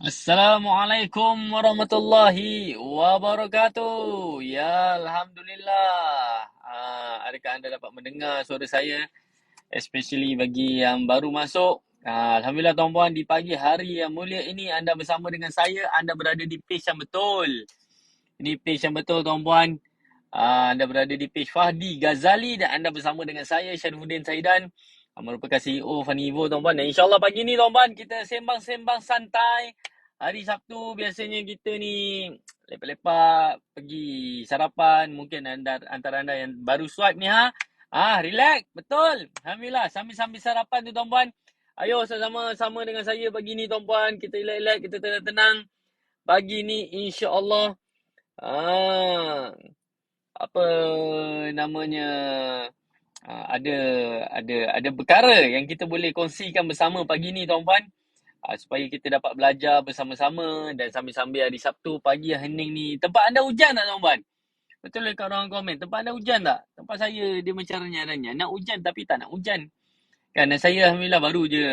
Assalamualaikum warahmatullahi wabarakatuh. Ya, Alhamdulillah. Adakah anda dapat mendengar suara saya? Especially bagi yang baru masuk. Alhamdulillah tuan-puan, di pagi hari yang mulia ini anda bersama dengan saya. Anda berada di page yang betul. Ini page yang betul tuan-puan. Anda berada di page Fahdi Ghazali dan anda bersama dengan saya Syarifuddin Saidan, merupakan CEO Fanivo tuan-puan. Dan insyaAllah pagi ni tuan-puan kita sembang-sembang santai. Hari Sabtu biasanya kita ni lepak-lepak, pergi sarapan. Mungkin antara anda yang baru swipe ni relax, betul. Alhamdulillah, sambil-sambil sarapan tu tuan-puan. Ayo sama-sama dengan saya pagi ni tuan-puan. Kita relax, kita tenang-tenang. Pagi ni insya-Allah ah, apa namanya ada ada perkara yang kita boleh kongsikan bersama pagi ni tuan-puan, supaya kita dapat belajar bersama-sama dan sambil-sambil hari Sabtu pagi yang hening ni. Tempat anda hujan tak tuan-puan? Betul lah kat orang komen. Tempat anda hujan tak? Tempat saya dia macam renyah-renyah. Nak hujan tapi tak nak hujan. Kan dan saya alhamdulillah baru je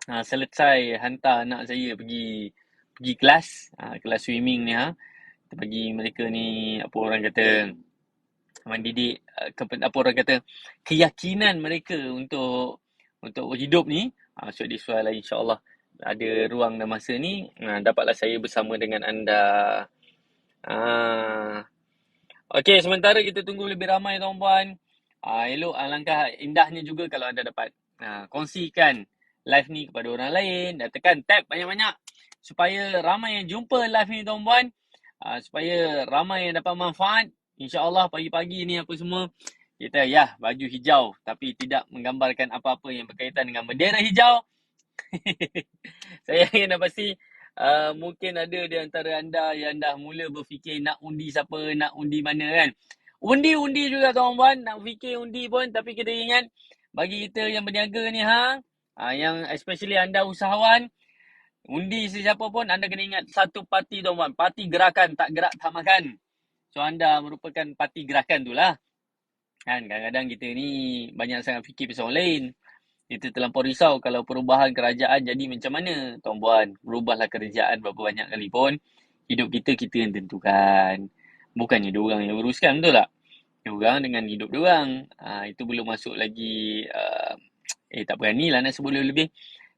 selesai hantar anak saya pergi pergi kelas, kelas swimming ni Kita bagi mereka ni apa orang kata mendidik apa orang kata keyakinan mereka untuk hidup ni. So this why lah insyaAllah ada ruang dan masa ni dapatlah saya bersama dengan anda. Ah, Okey, sementara kita tunggu lebih ramai tuan-puan. Elok alangkah indahnya juga kalau anda dapat kongsikan live ni kepada orang lain dan tekan tab banyak-banyak supaya ramai yang jumpa live ni tuan-puan. Supaya ramai yang dapat manfaat. InsyaAllah pagi-pagi ni apa semua kita baju hijau tapi tidak menggambarkan apa-apa yang berkaitan dengan bendera hijau. Saya yang dah pasti mungkin ada di antara anda yang dah mula berfikir nak undi siapa, nak undi mana kan. Undi juga tuan-tuan, nak fikir undi pun tapi kita ingat bagi kita yang berniaga ni yang especially anda usahawan, undi sesiapa pun anda kena ingat satu parti tuan-tuan, parti gerakan, tak gerak tak makan. So anda merupakan parti gerakan tu lah. Kan kadang-kadang kita ni banyak sangat fikir pasal orang lain. Kita terlampau risau kalau perubahan kerajaan jadi macam mana. Tuan-puan, berubahlah kerajaan berapa banyak kali pun, hidup kita yang tentukan. Bukannya diorang yang uruskan, betul tak? Diorang dengan hidup diorang. Itu belum masuk lagi, tak beranilah nak sebut lebih.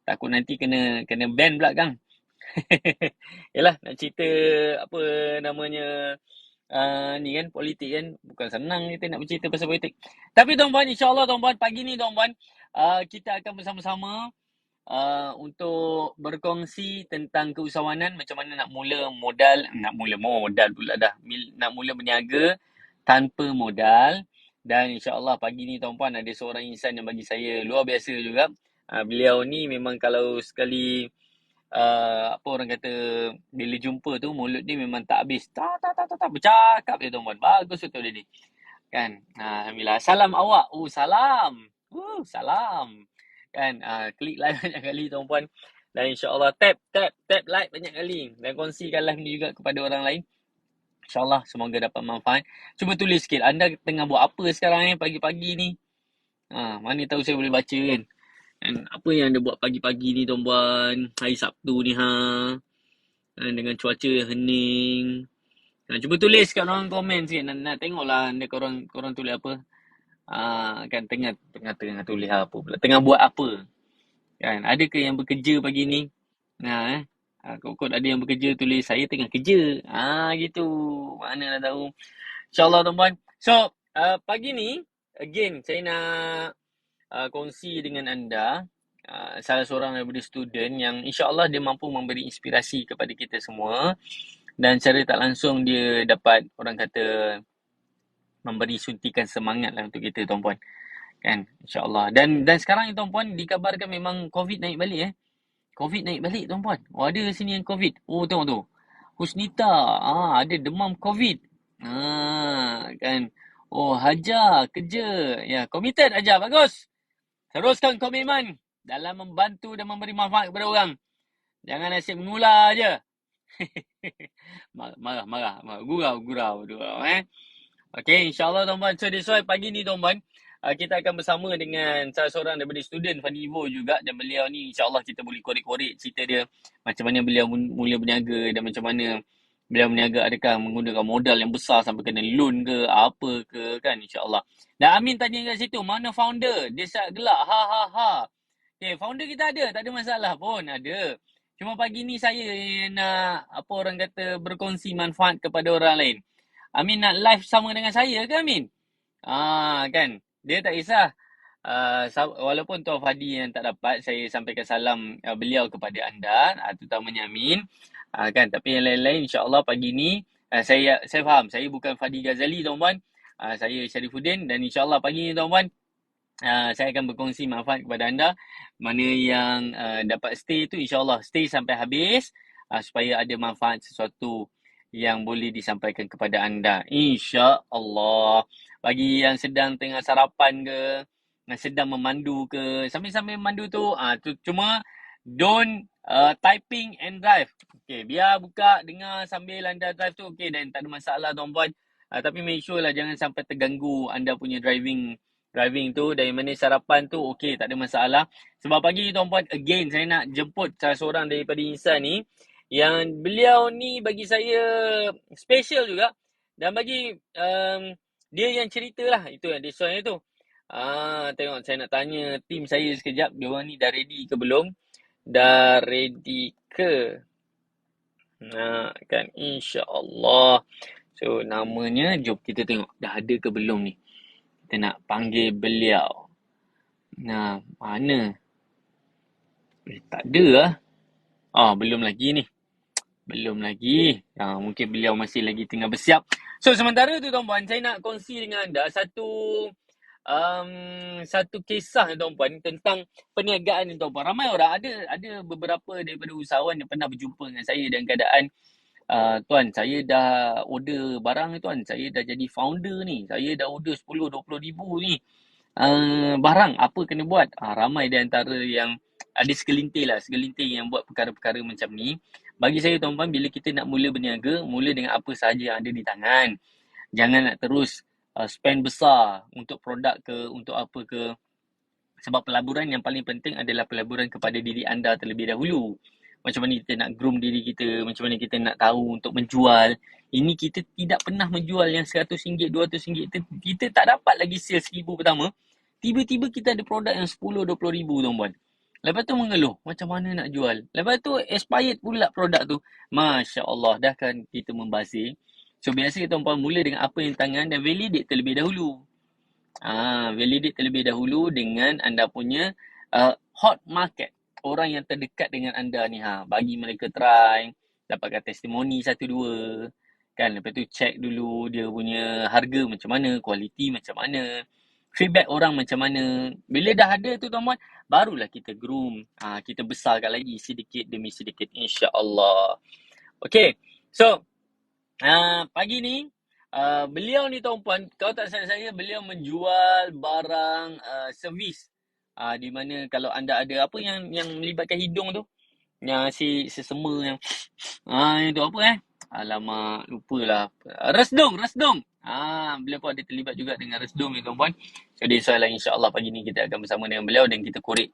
Takut nanti kena ban pula Kang. Yalah, nak cerita apa namanya, ni kan politik kan, bukan senang kita nak bercerita pasal politik. Tapi tuan-puan, insyaAllah tuan-puan, pagi ni tuan-puan, kita akan bersama-sama untuk berkongsi tentang keusahawanan, macam mana nak mula modal pula dah, nak mula berniaga tanpa modal. Dan insyaAllah pagi ni tuan-puan ada seorang insan yang bagi saya luar biasa juga. Beliau ni memang kalau sekali apa orang kata bila jumpa tu mulut dia memang tak habis. Tak bercakap dia tuan-puan. Bagus betul dia ni. Kan? Alhamdulillah. Salam awak. Salam. Salam. Kan? Klik like banyak kali tuan-puan. Dan insya-Allah tap like banyak kali dan kongsikan live ni juga kepada orang lain. InsyaAllah semoga dapat manfaat. Cuba tulis sikit anda tengah buat apa sekarang pagi-pagi ni. Mana tahu saya boleh baca kan. Dan apa yang anda buat pagi-pagi ni tuan-puan, hari Sabtu ni dengan cuaca yang hening. Cuba tulis kat orang komen sikit, nak tengoklah anda korang tulis apa. Kan tengah tulis apa pula, tengah buat apa. Kan ada ke yang bekerja pagi ni? Kot ada yang bekerja tulis saya tengah kerja. Gitu. Mana dah tahu. InsyaAllah tuan-puan. So, pagi ni again saya nak kongsi dengan anda salah seorang daripada student yang insya-Allah dia mampu memberi inspirasi kepada kita semua dan secara tak langsung dia dapat orang kata memberi suntikan semangat lah untuk kita tuan-puan. Kan? InsyaAllah. Dan sekarang ni tuan-puan dikabarkan memang COVID naik balik COVID naik balik tuan-puan. Ada sini yang COVID. Tengok tu. Husnita, ada demam COVID. Kan. Hajar kerja. Ya, committed Hajar. Bagus. Teruskan komitmen dalam membantu dan memberi manfaat kepada orang. Jangan asyik mengular je. Marah. Gurau. Okey, insyaAllah tuan-puan. So, this why pagi ni tuan-puan, kita akan bersama dengan salah seorang daripada student Fanivo juga, dan beliau ni insyaAllah kita boleh korek-korek cerita dia macam mana beliau mula berniaga dan macam mana beliau berniaga, adakah menggunakan modal yang besar sampai kena loan ke apa ke kan, insyaAllah. Dan Amin tanya kat situ, mana founder? Dia start gelak, ha ha ha. Okay, founder kita ada, tak ada masalah pun, ada. Cuma pagi ni saya nak, apa orang kata, berkongsi manfaat kepada orang lain. Amin nak live sama dengan saya ke Amin? Kan. Dia tak kisah. Walaupun Tuan Fadi yang tak dapat, saya sampaikan salam beliau kepada anda, terutamanya Amin. Kan. Tapi yang lain-lain insya-Allah pagi ni saya faham. Saya bukan Fadi Ghazali tuan-puan. Saya Syarifuddin, dan insya-Allah pagi ni tuan-puan saya akan berkongsi manfaat kepada anda. Mana yang dapat stay tu insya-Allah stay sampai habis supaya ada manfaat sesuatu yang boleh disampaikan kepada anda, insya-Allah. Bagi yang sedang tengah sarapan ke, yang sedang memandu ke, sambil-sambil memandu tu, cuma don't typing and drive. Okay, biar buka, dengar sambil anda drive tu, okay, dan tak ada masalah tuan-puan. Tapi make sure lah jangan sampai terganggu anda punya driving tu. Dari mana sarapan tu, okay, tak ada masalah. Sebab pagi tuan-puan, again, saya nak jemput salah seorang daripada Insan ni, yang beliau ni bagi saya special juga, dan bagi dia yang cerita lah, itu yang desain tu. Tengok, saya nak tanya tim saya sekejap, diorang ni dah ready ke belum? Dah ready ke? Kan, insya-Allah. So namanya, jom kita tengok dah ada ke belum ni. Kita nak panggil beliau. Mana? Tak ada lah. Belum lagi ni. Belum lagi. Mungkin beliau masih lagi tengah bersiap. So, sementara tu tuan-puan, saya nak kongsi dengan anda satu kisah tuan-puan tentang perniagaan ni tuan-puan. Ramai orang, ada beberapa daripada usahawan yang pernah berjumpa dengan saya dalam keadaan, tuan, saya dah order barang ni tuan. Saya dah jadi founder ni. Saya dah order 10-20 ribu ni. Barang, apa kena buat? Ramai di antara yang ada segelintir yang buat perkara-perkara macam ni. Bagi saya tuan-tuan, bila kita nak mula berniaga, mula dengan apa sahaja yang ada di tangan. Jangan nak terus spend besar untuk produk ke, untuk apa ke. Sebab pelaburan yang paling penting adalah pelaburan kepada diri anda terlebih dahulu. Macam mana kita nak groom diri kita, macam mana kita nak tahu untuk menjual. Ini kita tidak pernah menjual yang RM100, RM200. Kita tak dapat lagi sales RM1,000 pertama. Tiba-tiba kita ada produk yang RM10-20 ribu tuan-tuan. Lepas tu mengeluh, macam mana nak jual. Lepas tu expired pula produk tu. Masya Allah, dah kan kita membazir. So biasa tuan-tuan mula dengan apa yang tangan dan validate terlebih dahulu. Validate terlebih dahulu dengan anda punya hot market. Orang yang terdekat dengan anda ni, bagi mereka try, dapatkan testimoni 1-2. Kan, lepas tu check dulu dia punya harga macam mana, kualiti macam mana, feedback orang macam mana. Bila dah ada tu tuan-tuan, barulah kita groom. Kita besarkan lagi sedikit demi sedikit, insya-Allah. Okay, so pagi ni beliau ni tuan-puan, kalau tak salah saya, beliau menjual barang servis. Di mana kalau anda ada apa yang melibatkan hidung tu, yang si sesama yang itu apa alamak, lupalah. Resdung. Beliau pun ada terlibat juga dengan resdung ni tuan-puan. So insya-Allah, insya-Allah pagi ni kita akan bersama dengan beliau dan kita korek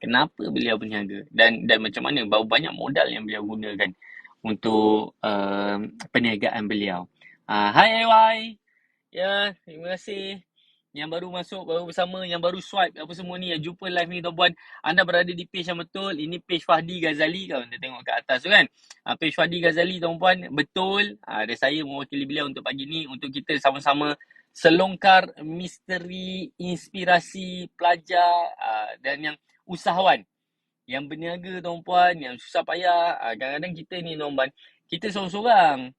kenapa beliau berniaga dan macam mana, berapa banyak modal yang beliau gunakan untuk perniagaan beliau. Hai AY. Ya, terima kasih. Yang baru masuk, baru bersama, yang baru swipe apa semua ni, yang jumpa live ni tuan-puan, anda berada di page yang betul. Ini page Fadi Ghazali, kalau anda tengok kat atas tu kan. Page Fadi Ghazali tuan-puan, betul. Dan saya mewakili beliau untuk pagi ni, untuk kita sama-sama selongkar misteri, inspirasi pelajar dan yang usahawan, yang berniaga tuan-puan, yang susah payah. Kadang-kadang kita ni tuan-puan, kita seorang-seorang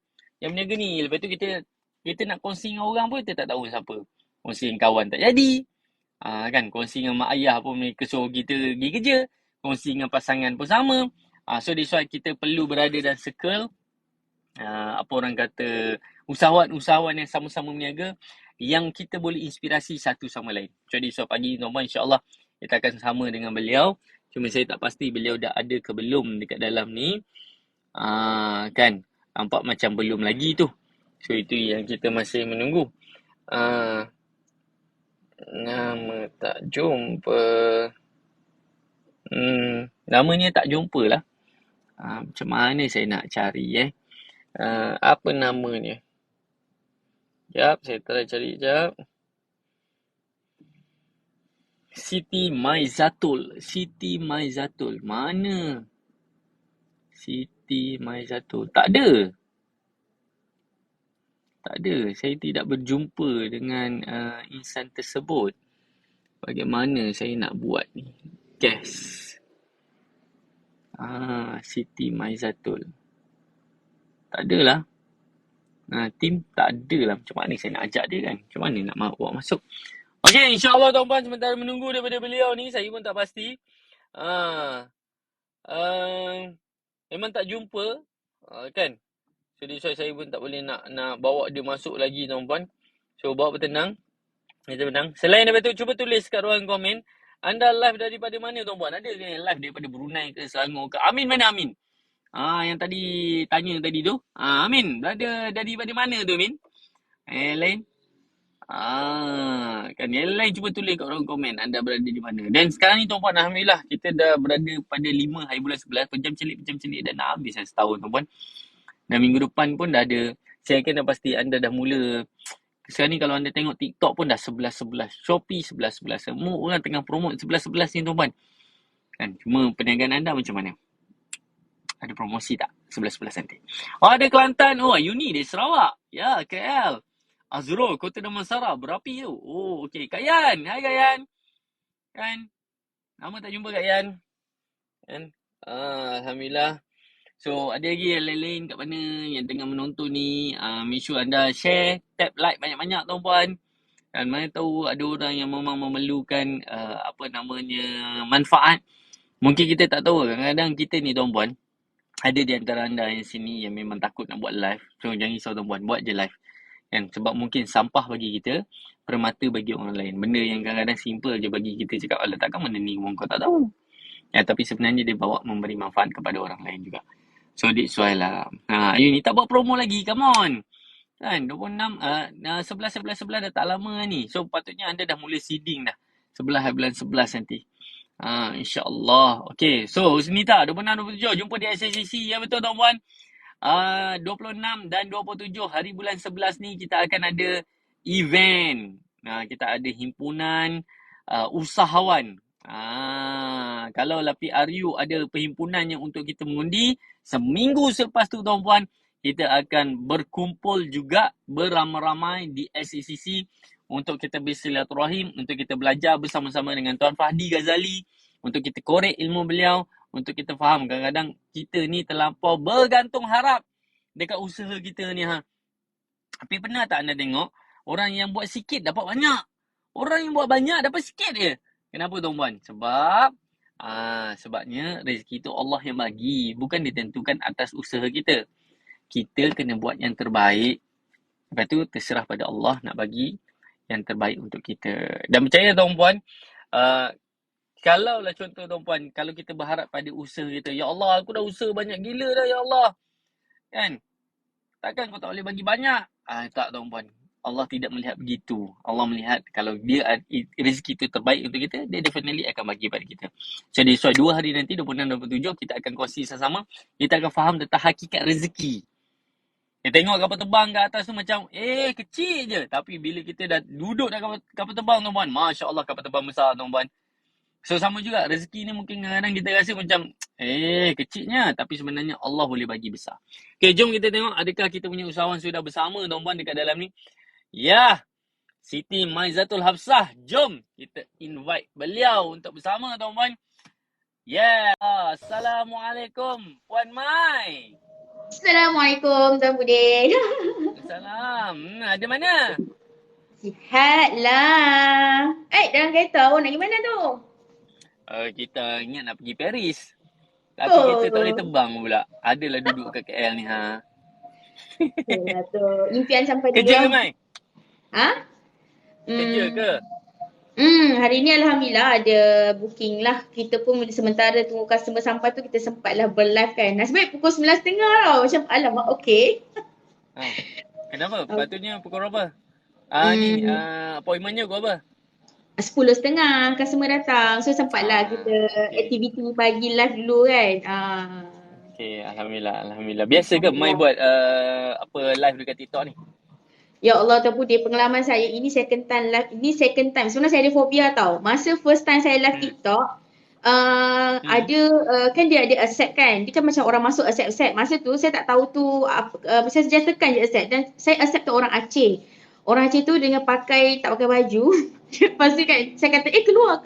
yang berniaga ni. Lepas tu kita nak kongsi dengan orang pun kita tak tahu siapa. Kongsi dengan kawan tak jadi. Kan, kongsi dengan mak ayah pun mereka suruh kita pergi kerja. Kongsi dengan pasangan pun sama. So that's why kita perlu berada dalam circle apa orang kata, usahawan-usahawan yang sama-sama berniaga, yang kita boleh inspirasi satu sama lain. Jadi so pagi tuan-tuan, insya-Allah kita akan sama dengan beliau. Cuma saya tak pasti beliau dah ada ke belum dekat dalam ni. Kan, nampak macam belum lagi tu. So itu yang kita masih menunggu. Nama tak jumpa. Namanya tak jumpa lah. Macam mana saya nak cari apa namanya? Jap, saya try cari jap. Siti Maizatul. Siti Maizatul. Mana? Siti Maizatul. Tak ada. Tak ada. Saya tidak berjumpa dengan insan tersebut. Bagaimana saya nak buat ni? Guess. Siti Maizatul. Tak ada lah. Tim tak ada lah. Macam mana saya nak ajak dia kan? Macam mana nak bawa masuk? Okey, insyaAllah tuan-puan sementara menunggu daripada beliau ni. Saya pun tak pasti. Memang tak jumpa. Kan? So, saya pun tak boleh nak bawa dia masuk lagi tuan-puan. So, bawa bertenang. Kita menang. Selain daripada tu, cuba tulis kat ruang komen. Anda live daripada mana tuan-puan? Ada ke yang live daripada Brunei ke Selangor ke? Amin mana Amin? Yang tadi tanya tadi tu. Amin, berada daripada mana tu Amin? Lain? Kan yang lain cuba tulis kat ruang komen anda berada di mana. Dan sekarang ni tuan-puan, alhamdulillah kita dah berada pada 5 hari bulan 11. Pejam celik dan dah habis setahun tuan-puan. Dan minggu depan pun dah ada. Saya kena pasti anda dah mula. Sekarang ni kalau anda tengok TikTok pun dah 11-11. Shopee 11-11. Semua orang tengah promote 11-11 ni tuan-puan. Kan? Cuma perniagaan anda macam mana? Ada promosi tak? 11-11 nanti. Ada Kelantan. Yuni dari Sarawak. Ya, KL. Azrul, Kota Damansara. Berapi tu. Okey. Kak Yan. Hai Kak Yan. Kan? Lama tak jumpa Kak Yan. Kan? Alhamdulillah. So, ada lagi yang lain-lain kat mana yang tengah menonton ni. Make sure anda share, tap like banyak-banyak tuan-puan. Dan mana tahu ada orang yang memang memerlukan manfaat. Mungkin kita tak tahu. Kadang-kadang kita ni tuan-puan, ada di antara anda yang sini yang memang takut nak buat live. So, jangan risau tuan-puan, buat je live. Sebab mungkin sampah bagi kita, permata bagi orang lain. Benda yang kadang-kadang simple je bagi kita cakap, alah takkan benda ni kau tak tahu. Tapi sebenarnya dia bawa memberi manfaat kepada orang lain juga. So, that's why lah. Ayu ni tak buat promo lagi, come on. Kan, 26, 11 dah tak lama ni. So, patutnya anda dah mula seeding dah. Bulan 11 nanti. InsyaAllah. Okay, so Sunita 26-27 jumpa di SCCC. Ya betul tuan-puan. 26 dan 27 hari bulan 11 ni kita akan ada event. Kita ada himpunan usahawan. Kalau PRU ada perhimpunannya untuk kita mengundi, seminggu selepas tu tuan-puan, kita akan berkumpul juga beramai-ramai di SCCC untuk kita bersilaturahim, untuk kita belajar bersama-sama dengan Tuan Fahdi Ghazali, untuk kita korek ilmu beliau, untuk kita faham kadang-kadang kita ni terlampau bergantung harap dekat usaha kita ni. Tapi pernah tak anda tengok orang yang buat sikit dapat banyak, orang yang buat banyak dapat sikit je? Kenapa tuan-puan? Sebabnya rezeki tu Allah yang bagi, bukan ditentukan atas usaha kita. Kita kena buat yang terbaik. Lepas tu terserah pada Allah nak bagi yang terbaik untuk kita. Dan percaya tuan-puan, kalau lah contoh tuan-puan, kalau kita berharap pada usaha kita, ya Allah aku dah usaha banyak gila dah ya Allah. Kan? Takkan kau tak boleh bagi banyak? Tak tuan-puan. Allah tidak melihat begitu. Allah melihat kalau dia rezeki itu terbaik untuk kita, dia definitely akan bagi pada kita. Jadi so 2 hari nanti 26-27 kita akan kongsi sama-sama. Kita akan faham tentang hakikat rezeki. Kita tengok kapal terbang kat atas tu macam kecil je. Tapi bila kita dah duduk dalam kapal terbang tuan-puan, Masya Allah kapal terbang besar tuan-puan. So sama juga rezeki ni mungkin kadang-kadang kita rasa macam kecilnya, tapi sebenarnya Allah boleh bagi besar. Okay, jom kita tengok adakah kita punya usahawan sudah bersama tuan-puan dekat dalam ni. Ya, Siti Maizatul Hafsah. Jom kita invite beliau untuk bersama tuan-puan. Ya, Assalamualaikum Puan Mai. Assalamualaikum Tuan Budin. Salam. Ada mana? Sihat lah. Dalam kereta awak nak pergi mana tu? Kita ingat nak pergi Paris. Tapi kita tak boleh terbang pula. Adalah duduk kat KL ni Itulah tu. Impian sampai dulu. Kerja ke Mai? Kerja ke? Hari ni Alhamdulillah ada booking lah. Kita pun sementara tunggu customer sampai tu kita sempatlah berlive kan. Nasib baik pukul 9.30 tau. Macam alamak okey. Kenapa? Patutnya pukul berapa? Appointmentnya pukul apa? 10.30 customer datang. So sempatlah kita Okay. aktiviti pagi live dulu kan. Okay, Alhamdulillah, Alhamdulillah. Biasa ke Mai Alhamdulillah. buat apa live dekat TikTok ni? Ya Allah tu dia pengalaman saya ini second time live. Ini second time. Sebenarnya saya ada fobia tau. Masa first time saya live Hmm. TikTok, Hmm. ada kan dia ada accept kan. Dia kan macam orang masuk accept. Masa tu saya tak tahu tu saya just tekan je accept dan saya accept tu orang Aceh. Orang Aceh tu dengan tak pakai baju. Lepas tu kan saya kata keluar.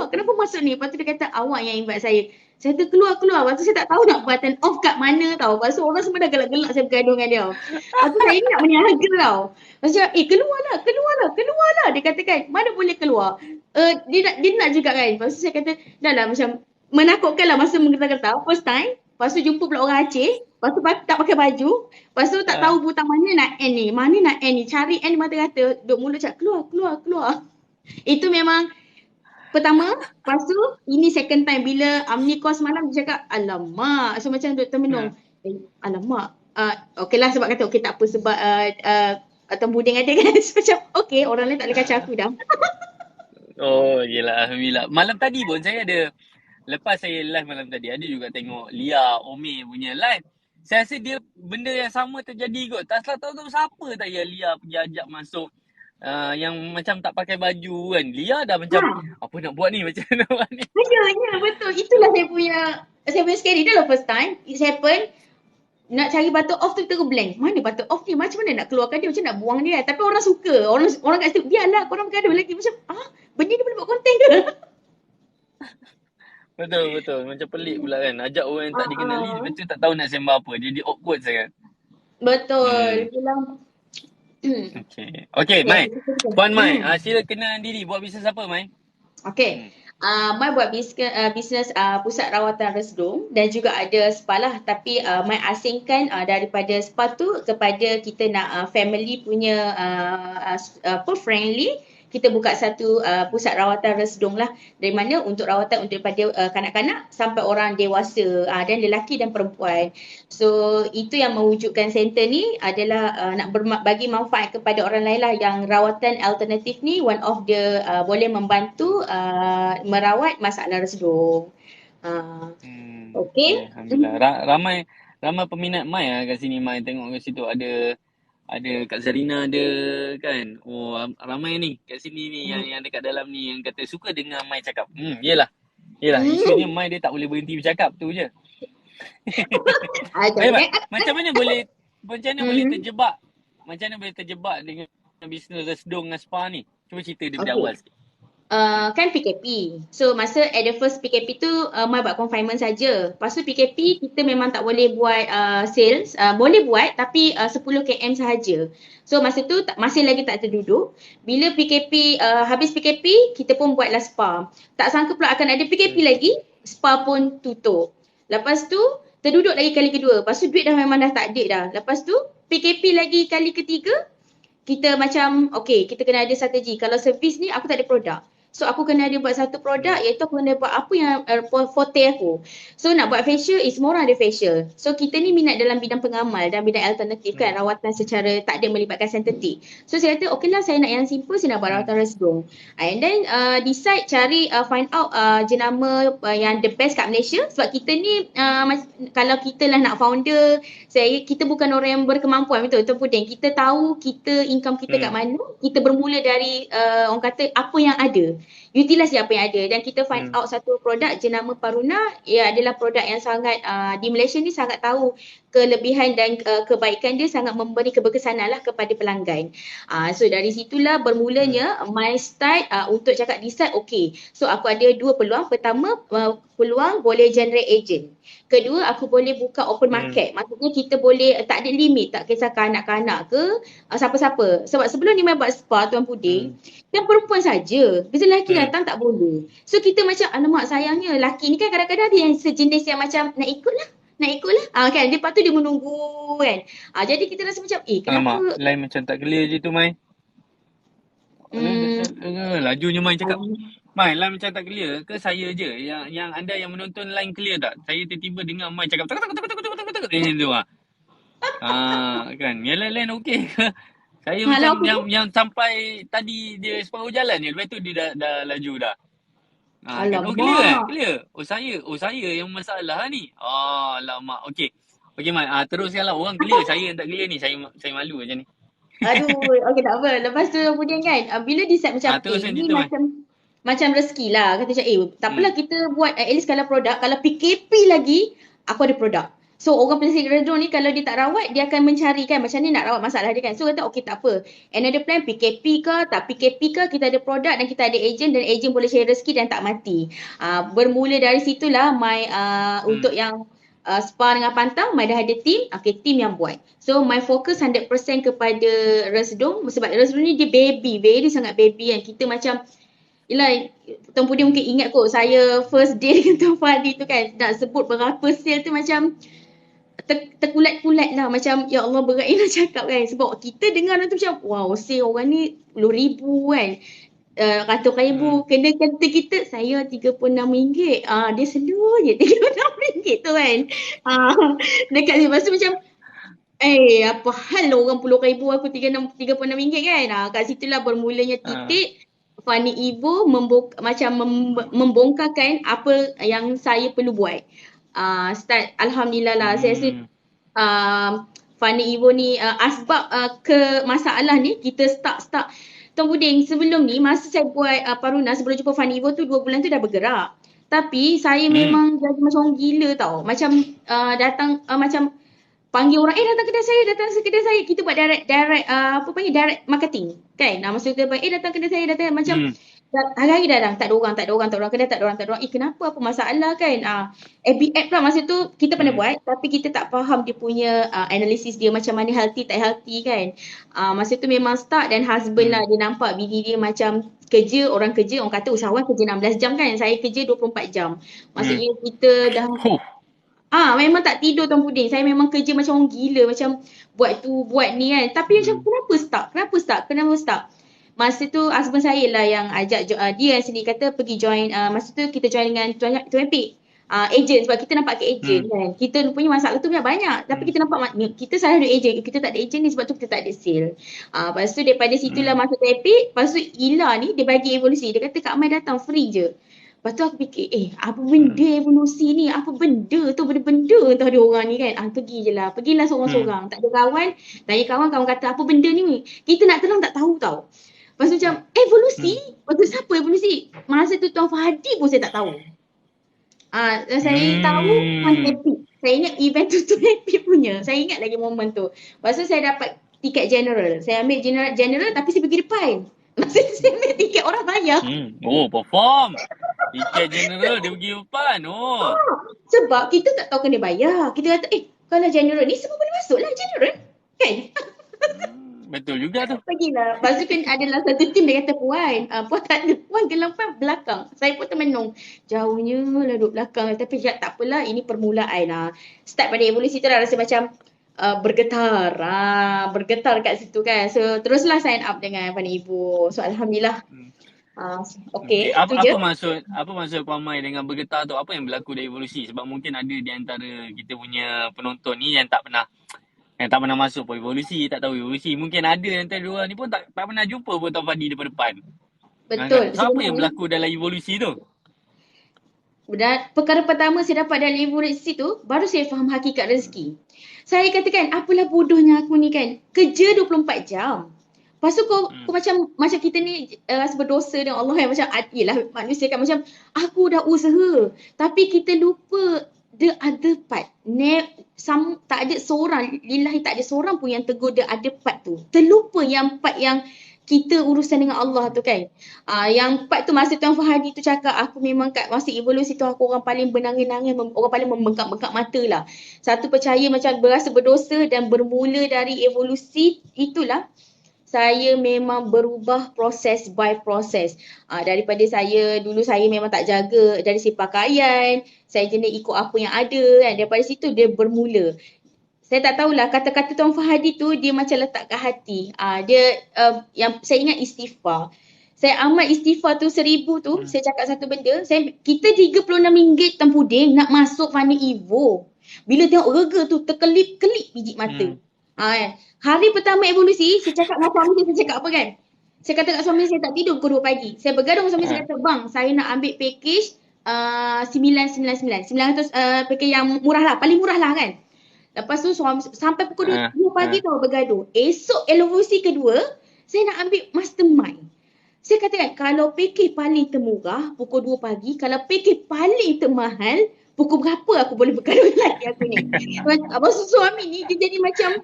Kenapa masuk ni? Lepas tu dia kata awak yang invite saya. Saya kata keluar. Lepas tu saya tak tahu nak button off kat mana tau. Lepas tu orang semua dah gelak-gelak saya bergaduh dengan dia. Lepas tu saya ni nak meniaga tau. Lepas tu cakap, keluarlah. Dia kata kan, mana boleh keluar. Dia nak juga kan. Lepas tu saya kata, dah lah macam menakutkan lah masa menggetar-getar. First time. Lepas tu jumpa pula orang Aceh. Lepas tu tak pakai baju. Lepas tu tak tahu Ah. butang mana nak end ni. Mana nak end ni. Cari end mata-kata. Duk mulut cakap, keluar. Itu memang pertama. Lepas tu, ini second time. Bila Amni call semalam, dia cakap, alamak. So macam duk termenung. Ah. Alamak. Okey lah sebab kata, okey tak apa sebab atau buding ada kan. So, macam, okey orang lain tak boleh kacau aku dah. Oh, yelah, Alhamdulillah. Malam tadi pun saya ada, lepas saya live malam tadi, ada juga tengok Lia Ome punya live. Saya rasa dia benda yang sama terjadi kot. Tak salah tahu siapa tak ya Lia pergi ajak masuk yang macam tak pakai baju kan. Lia dah macam, Ha, apa nak buat ni? Macam mana nak buat ni? ya, betul. Itulah saya punya scary. Dah lah first time. It happen. Nak cari button off tu terus blank. Mana button off ni? Macam mana nak keluarkan dia? Macam nak buang dia? Tapi orang suka. Orang kat situ, biarlah korang bergaduh lagi. Macam, benda ni boleh buat konten ke? Betul. Macam pelik pula kan. Ajak orang yang tak dikenali, uh, lepas tu tak tahu nak sembah apa. Jadi awkward sangat. betul. Hmm. Bilang, Okay, ya, Mai. kita teruskan. Puan Mai, sila kenal diri. Buat bisnes apa, Mai? Okay. Hmm. Mai buat bisnes pusat rawatan resdung dan juga ada spa lah. Tapi Mai asingkan daripada spa tu kepada kita nak family punya friendly. Kita buka satu pusat rawatan resdung lah. Dari mana untuk rawatan untuk daripada kanak-kanak sampai orang dewasa dan lelaki dan perempuan. So itu yang mewujudkan center ni adalah nak bagi manfaat kepada orang lain lah yang rawatan alternatif ni one of the boleh membantu merawat masalah resdung. Okay, Okay. Alhamdulillah. Ramai peminat Mai lah kat sini, Mai. Tengok kat situ ada Kak Zarina ada kan. Oh, ramai ni kat sini ni yang dekat dalam ni yang kata suka dengar Mai cakap. Yelah. Isunya Mai dia tak boleh berhenti bercakap tu je. Okay, Mai. Macam mana boleh terjebak? Macam mana boleh terjebak dengan bisnes resdung dengan spa ni? Cuba cerita daripada Okay. awal sikit. Kan PKP. So masa at the first PKP tu Mai buat confinement saja. Lepas tu PKP kita memang tak boleh buat sales. Boleh buat tapi 10 km sahaja. So masa tu masih lagi tak terduduk. Bila PKP habis PKP kita pun buatlah spa. Tak sangka pula akan ada PKP lagi, spa pun tutup. Lepas tu terduduk lagi kali kedua. Lepas tu duit dah memang dah tak ada dah. Lepas tu PKP lagi kali ketiga, kita macam okay, kita kena ada strategi. Kalau servis ni aku tak ada produk. So aku kena ada buat satu produk iaitu aku kena buat apa yang forte aku. So nak buat facial, semua orang ada facial. So kita ni minat dalam bidang pengamal dan bidang alternatif kan, rawatan secara tak ada melibatkan sentetik. So saya kata okay lah saya nak yang simple, saya nak buat rawatan resdung. And then decide cari find out jenama yang the best kat Malaysia sebab kita ni kalau kita lah nak founder, kita bukan orang yang berkemampuan betul Puding. Kita tahu kita income kita kat mana, kita bermula dari orang kata apa yang ada. Utilize apa yang ada dan kita find out satu produk jenama Paruna. Ia adalah produk yang sangat di Malaysia ni sangat tahu kelebihan dan kebaikan dia, sangat memberi keberkesanan lah kepada pelanggan. So dari situlah bermulanya my start untuk cakap decide okay. So aku ada dua peluang. Pertama peluang boleh generate agent. Kedua aku boleh buka open market. Maksudnya kita boleh tak ada limit, tak kisah kanak-kanak ke siapa-siapa. Sebab sebelum ni main buat spa Tuan Puding, dan perempuan saja. Bila lelaki datang tak boleh. So kita macam alamak sayangnya lelaki ni kan kadang-kadang ada yang sejenis yang macam nak ikut lah. Kan lepas tu dia menunggu kan. Jadi kita rasa macam kenapa Alamak, line macam tak clear je tu, Mai. Lajunya Mai cakap. Mai, line macam tak clear ke saya je? Yang anda yang menonton line clear tak? Saya tiba-tiba dengar Mai cakap tak. Kan. Yang line okey ke? Saya Kalau macam aku tu, yang sampai tadi dia separuh jalan je. Lepas tu dia dah laju dah. Kan. Oh clear eh? alamak. Clear. Oh saya yang masalah ni. Alamak. Okey. Okey Mat. Teruskanlah. Orang clear. Saya yang tak clear ni. Saya malu macam ni. Aduh, okey tak apa. Lepas tu kemudian kan, bila decide macam, Teruskan ni cerita Mat. macam rezeki lah. Kata macam, tak Hmm. apalah kita buat, at least kalau produk, kalau PKP lagi, aku ada produk. So orang penyakit redon ni kalau dia tak rawat, dia akan mencari kan macam ni nak rawat masalah dia kan. So kata okey tak apa. Another plan PKP ke, tak PKP ke, kita ada produk dan kita ada agent dan agent boleh share rezeki dan tak mati. Bermula dari situlah my Hmm. untuk yang spa dengan pantang, my dah ada team, team yang buat. So my focus 100% kepada Resdom sebab Resdom ni dia baby, very sangat baby kan. Kita macam yelah, Tuan Pudi mungkin ingat kot saya first day dengan Tuan Fadi tu kan nak sebut berapa sale tu macam terkulat-kulat lah macam ya Allah berat nak cakap kan sebab kita dengar tu macam wow sale orang ni RM10,000 kan, Hmm. RM100,000 kena kata kita saya RM36, dia slow je RM36 tu kan, dekat lepas tu macam apa hal orang RM10,000 aku RM36 kan. Kat situlah bermulanya Ah. titik Fani Ivo membongkarkan apa yang saya perlu buat. Start Alhamdulillah lah. Saya rasa Hmm. Fani Ivo ni asbab ke masalah ni kita start Tuan Buding sebelum ni masa saya buat Paruna sebelum jumpa Fani Ivo tu 2 bulan tu dah bergerak. Tapi saya Hmm. memang jadi macam orang gila tau. Macam datang macam panggil orang datang kedai saya kita buat direct direct marketing kan. Masa kita panggil datang kedai saya datang macam Hmm. hari-hari dah tak ada orang kedai tak ada orang kenapa apa masalah kan. FB app lah masa tu kita pernah Hmm. buat tapi kita tak faham dia punya analisis dia macam mana healthy tak healthy kan. Masa tu memang start dan husband lah dia nampak bini dia macam orang kata usahawan kerja 16 jam kan, saya kerja 24 jam. Hmm. Maksudnya kita dah Huh. memang tak tidur Tuan Puding. Saya memang kerja macam orang gila. Macam buat tu, buat ni kan. Tapi macam Hmm. kenapa start? Masa tu husband saya lah yang ajak, dia yang sendiri kata pergi join. Masa tu kita join dengan Tuan Pik. Agent sebab kita nampak ke agent Hmm. kan. Kita punya masalah tu banyak. Tapi Hmm. kita nampak kita salah ada agent. Kita tak ada agent ni sebab tu kita tak ada sale. Lepas tu daripada situlah Hmm. masa Tuan Pik. Lepas tu Ila ni dia bagi evolusi. Dia kata Kak Mai datang free je. Lepas tu aku fikir, apa benda evolusi ni? Apa benda tu? Benda-benda entah dia orang ni kan. Pergi je lah. Pergilah Hmm. seorang-seorang. Tak ada kawan. Tanya kawan, kawan kata apa benda ni? Kita nak tenang tak tahu tau. Lepas tu macam, evolusi? Hmm. Lepas tu siapa evolusi? Masa tu Tuan Fahadi pun saya tak tahu. Saya tahu Tuan Hmm. Happy. Saya ingat event tu Tuan Happy punya. Saya ingat lagi momen tu. Lepas tu saya dapat tiket general. Saya ambil general tapi saya pergi depan. Masa tu saya ambil tiket orang bayar. Oh, perform. Tiket general dia pergi depan. Oh. Sebab kita tak tahu kena bayar. Kita kata, kalau general ni semua boleh masuk lah general. Kan? Betul juga tu. Pergilah. Lepas tu kan adalah satu tim dia kata, Puan, Puan tak ada. Puan gelampan belakang. Saya pun termenung. Jauhnya lah duduk belakang. Tapi tak apalah, ini permulaan lah. Start pada evolusi tu dah rasa macam bergetar. Bergetar kat situ kan. So, teruslah sign up dengan Fani Ibu. So, Alhamdulillah. Okay. Okay, tu je. Apa maksud Puan Mai dengan bergetar tu? Apa yang berlaku dari evolusi? Sebab mungkin ada di antara kita punya penonton ni yang tak pernah masuk pun evolusi, tak tahu evolusi. Mungkin ada antara dua orang ni pun tak pernah jumpa pun Tuan Fadi depan-depan. Betul. So, apa yang berlaku dalam evolusi tu? Dan perkara pertama saya dapat dalam evolusi tu, baru saya faham hakikat rezeki. Saya katakan, apalah bodohnya aku ni kan. Kerja 24 jam. Lepas tu kau macam kita ni rasa berdosa dengan Allah kan. Macam, yelah manusia kan macam, aku dah usaha. Tapi kita lupa the other part. Tak ada seorang, lillahi tak ada seorang pun yang tegur the other part tu. Terlupa yang part yang kita urusan dengan Allah tu kan. Yang part tu masa Tuan Fahadi tu cakap aku memang kat masa evolusi tu aku orang paling benangis-nangis, orang paling membengkak-bengkak mata lah. Satu percaya macam berasa berdosa dan bermula dari evolusi itulah saya memang berubah proses by proses. Daripada dulu saya memang tak jaga dari segi pakaian, saya jenis ikut apa yang ada kan. Daripada situ dia bermula. Saya tak tahulah kata-kata Tuan Fahadi tu dia macam letak kat hati. Dia yang saya ingat istighfar. Saya amat istighfar tu 1,000 tu, saya cakap satu benda, kita RM36 Tuan Puding nak masuk Fani Evo. Bila tengok rega tu terkelip-kelip biji mata. Kan. Hari pertama evolusi, saya cakap dengan suami saya cakap apa kan? Saya kata kat suami saya tak tidur pukul 2 pagi. Saya bergaduh dengan suami saya Ha. kata, bang, saya nak ambil package 999. 900 package yang murah lah, paling murah lah kan. Lepas tu suami, sampai pukul 2, Ha. 2 pagi Ha. tau bergaduh. Esok evolusi kedua, saya nak ambil mastermind. Saya katakan kalau package paling termurah pukul 2 pagi, kalau package paling termahal pukul berapa aku boleh bergaduh dengan lelaki aku ni. Maksud suami ni dia jadi macam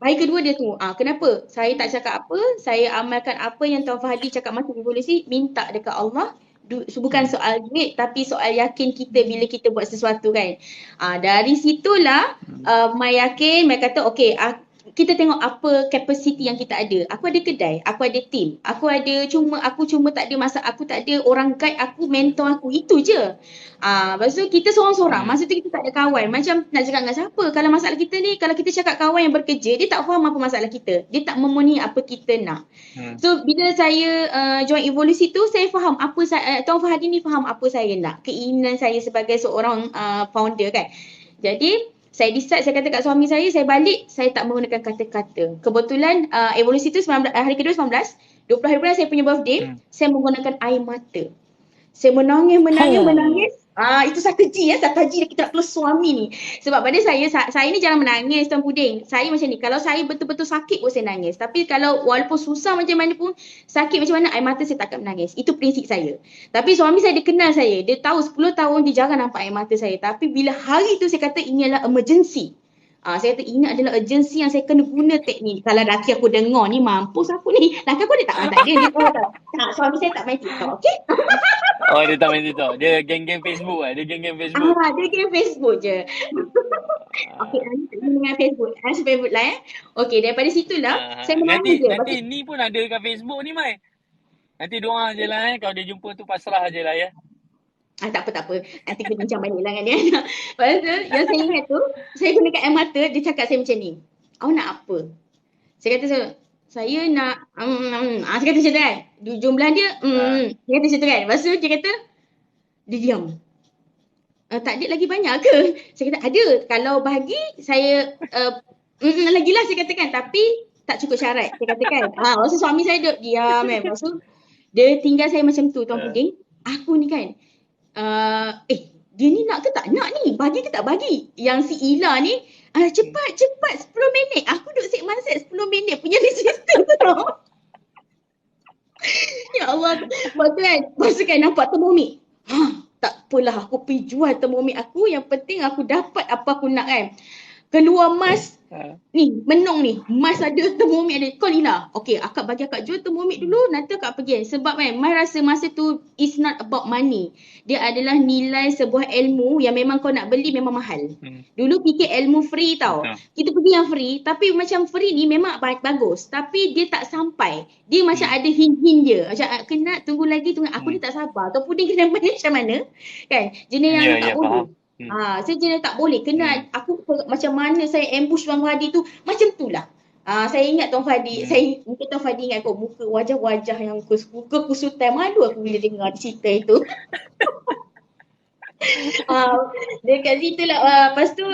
hari kedua dia tunggu. Kenapa? Saya tak cakap apa, saya amalkan apa yang Tuan Fahadi cakap masa evolusi, minta dekat Allah. Bukan Hmm. soal duit tapi soal yakin kita bila kita buat sesuatu kan. Dari situlah Mai yakin, Mai kata okey, kita tengok apa kapasiti yang kita ada. Aku ada kedai, aku ada team. Aku cuma tak ada masa, aku tak ada orang guide aku, mentor aku. Itu je. Lepas tu kita seorang-seorang. Hmm. Masa tu kita tak ada kawan. Macam nak cakap dengan siapa? Kalau masalah kita ni, kalau kita cakap kawan yang bekerja, dia tak faham apa masalah kita. Dia tak memenuhi apa kita nak. Hmm. So bila saya join evolusi tu, saya faham apa Tuan Fahadi ni faham apa saya nak. Keinginan saya sebagai seorang founder kan. Jadi saya decide, saya kata kat suami saya balik, saya tak menggunakan kata-kata. Kebetulan evolusi tu hari kedua 19, 20 hari bulan saya punya birthday, Hmm. saya menggunakan air mata. Saya menangis. Itu strategi kita nak close suami ni. Sebab pada saya ni jarang menangis Tuan Puding. Saya macam ni, kalau saya betul-betul sakit pun saya nangis. Tapi kalau walaupun susah macam mana pun, sakit macam mana, air mata saya tak akan menangis. Itu prinsip saya. Tapi suami saya dia kenal saya. Dia tahu 10 tahun dia jarang nampak air mata saya. Tapi bila hari tu saya kata ini adalah emergency. Saya kata ini adalah urgency yang saya kena guna teknik. Kalau laki aku dengar ni, mampus aku ni. Laki aku dia tak masak dia. Dia tahu tak. Suami saya tak main TikTok. Okay? Oh, dia tak main TikTok. Dia geng-geng Facebook lah. Dia geng-geng Facebook. Dia game Facebook je. Okey, Ah. nanti dengan Facebook. Facebook lah Okey, daripada situlah saya menangis je. Nanti ni pun ada kat Facebook ni, Mai. Nanti doa je lah kalau dia jumpa tu pasrah je lah ya. Tak apa. Nanti kita bincang balik lah dengan dia. Lepas tu, yang saya ingat tu, saya gunakan air mata, dia cakap saya macam ni. Awak nak apa? Saya kata, saya nak, saya kata macam tu kan. Jumlah dia, saya kata macam tu kan. Lepas tu dia kata, dia diam. Tak ada lagi banyak ke? Saya kata, ada. Kalau bagi, saya, lagi lah saya katakan. Tapi, tak cukup syarat. Saya katakan. Maksud suami saya duduk diam kan. Maksud, dia tinggal saya macam tu, Tuan Puding. Aku ni kan, dia ni nak ke tak nak ni? Bagi ke tak bagi? Yang si Ila ni, cepat 10 minit. Aku duduk set 10 minit punya resistor tu tau. Ya Allah. Lepas tu kan nampak termomik. Tak apalah, aku pergi jual termomik aku. Yang penting aku dapat apa aku nak kan. Keluar mas. Ni, menung ni. Mas ada, termomik ada. Kau Lina. Okay, akak bagi akak jual termomik dulu. Nanti akak pergi. Sebab kan, Mai rasa masa tu it's not about money. Dia adalah nilai sebuah ilmu yang memang kau nak beli memang mahal. Dulu fikir ilmu free tau. Betul. Kita pergi yang free. Tapi macam free ni memang bagus. Tapi dia tak sampai. Dia macam ada hint-hint dia. Macam kena tunggu lagi. Aku ni tak sabar. Atau puding kena macam mana. Kan? Jenis yang tak boleh. Saya jenis tak boleh. Kena aku macam mana saya ambush Tuan Fahadi tu. Macam tu lah. Saya ingat Tuan Fahadi. Mungkin Tuan Fahadi ingat kot muka wajah-wajah yang muka kusutan. Malu aku bila dengar cerita itu. Dekat situ lah. Lepas tu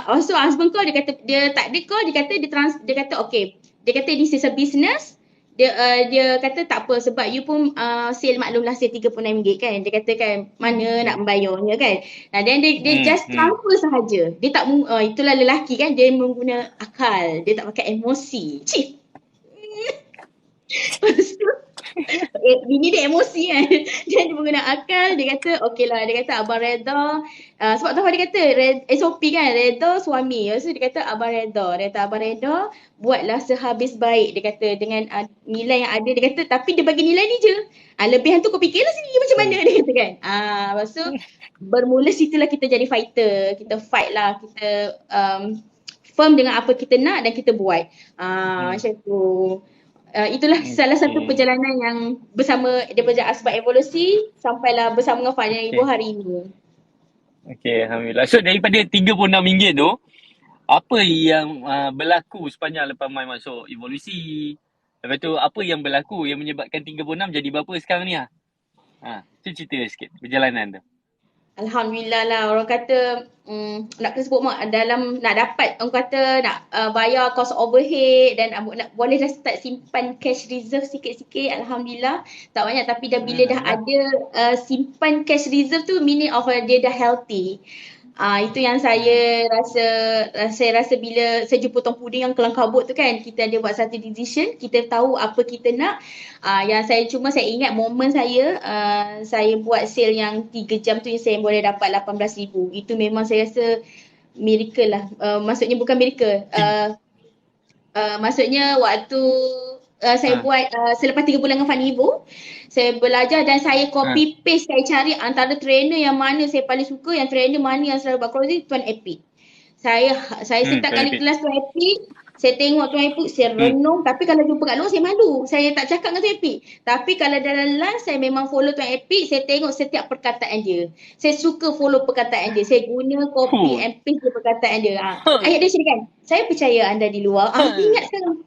also husband kau dia kata dia tak ada call. Dia kata okay. Dia kata this is a business. Dia kata tak apa sebab you pun sale maklumlah sale RM36 kan. Dia kata kan mana nak membayarnya kan. Then dia just transfer sahaja. Dia tak itulah lelaki kan, dia mengguna akal. Dia tak pakai emosi. Cik. Lepas tu bini dia emosi kan. Dia mengguna akal. Dia kata okey lah. Dia kata abang reda. Sebab tu dia kata SOP kan, reda suami. So dia kata abang reda. Dia kata abang reda buatlah sehabis baik. Dia kata dengan nilai yang ada. Dia kata tapi dia bagi nilai ni je. Lebihan tu kau fikirlah sendiri macam mana. Dia kata kan. Lepas tu bermula situlah kita jadi fighter. Kita fight lah. Kita firm dengan apa kita nak dan kita buat. Macam tu. Itulah salah satu perjalanan yang bersama daripada Asbab Evolusi sampailah bersama dengan Fahad dan Ibu hari ini. Okay, Alhamdulillah. So daripada RM36 tu, apa yang berlaku sepanjang lepas Mai masuk evolusi? Lepas tu apa yang berlaku yang menyebabkan 36 jadi berapa sekarang ni? Tu cerita sikit perjalanan tu. Alhamdulillah lah, orang kata nak kena sebut mak dalam nak dapat orang kata nak bayar cost overhead dan boleh dah start simpan cash reserve sikit-sikit. Alhamdulillah tak banyak, tapi dah bila dah Alhamdulillah. ada simpan cash reserve tu, meaning of dia dah healthy. Itu yang Hmm. saya rasa bila saya jumpa Tuan Puding yang kelang kabut tu kan, kita ada buat satu decision, kita tahu apa kita nak. Yang saya ingat momen saya buat sale yang 3 jam tu, yang saya boleh dapat 18,000. Itu memang saya rasa miracle lah. Maksudnya bukan miracle. Maksudnya waktu saya Ah, buat selepas 3 bulan dengan Fani Ibu, saya belajar dan saya ah. copy paste, saya cari antara trainer yang mana saya paling suka, yang trainer mana yang selalu buat closing, Tuan Epic. Saya setiap Tuan kali Ipit. kelas Tuan Epic, saya tengok Tuan Epic, saya Hmm. renung. Tapi kalau jumpa kat luar, saya malu. Saya tak cakap dengan Tuan Epic. Tapi kalau dalam live, saya memang follow Tuan Epic. Saya tengok setiap perkataan dia. Saya suka follow perkataan dia. Saya guna copy Huh. and paste dia perkataan dia. Huh. Ayat dia macam ni kan, saya percaya anda di luar. Huh. Ingat sekarang.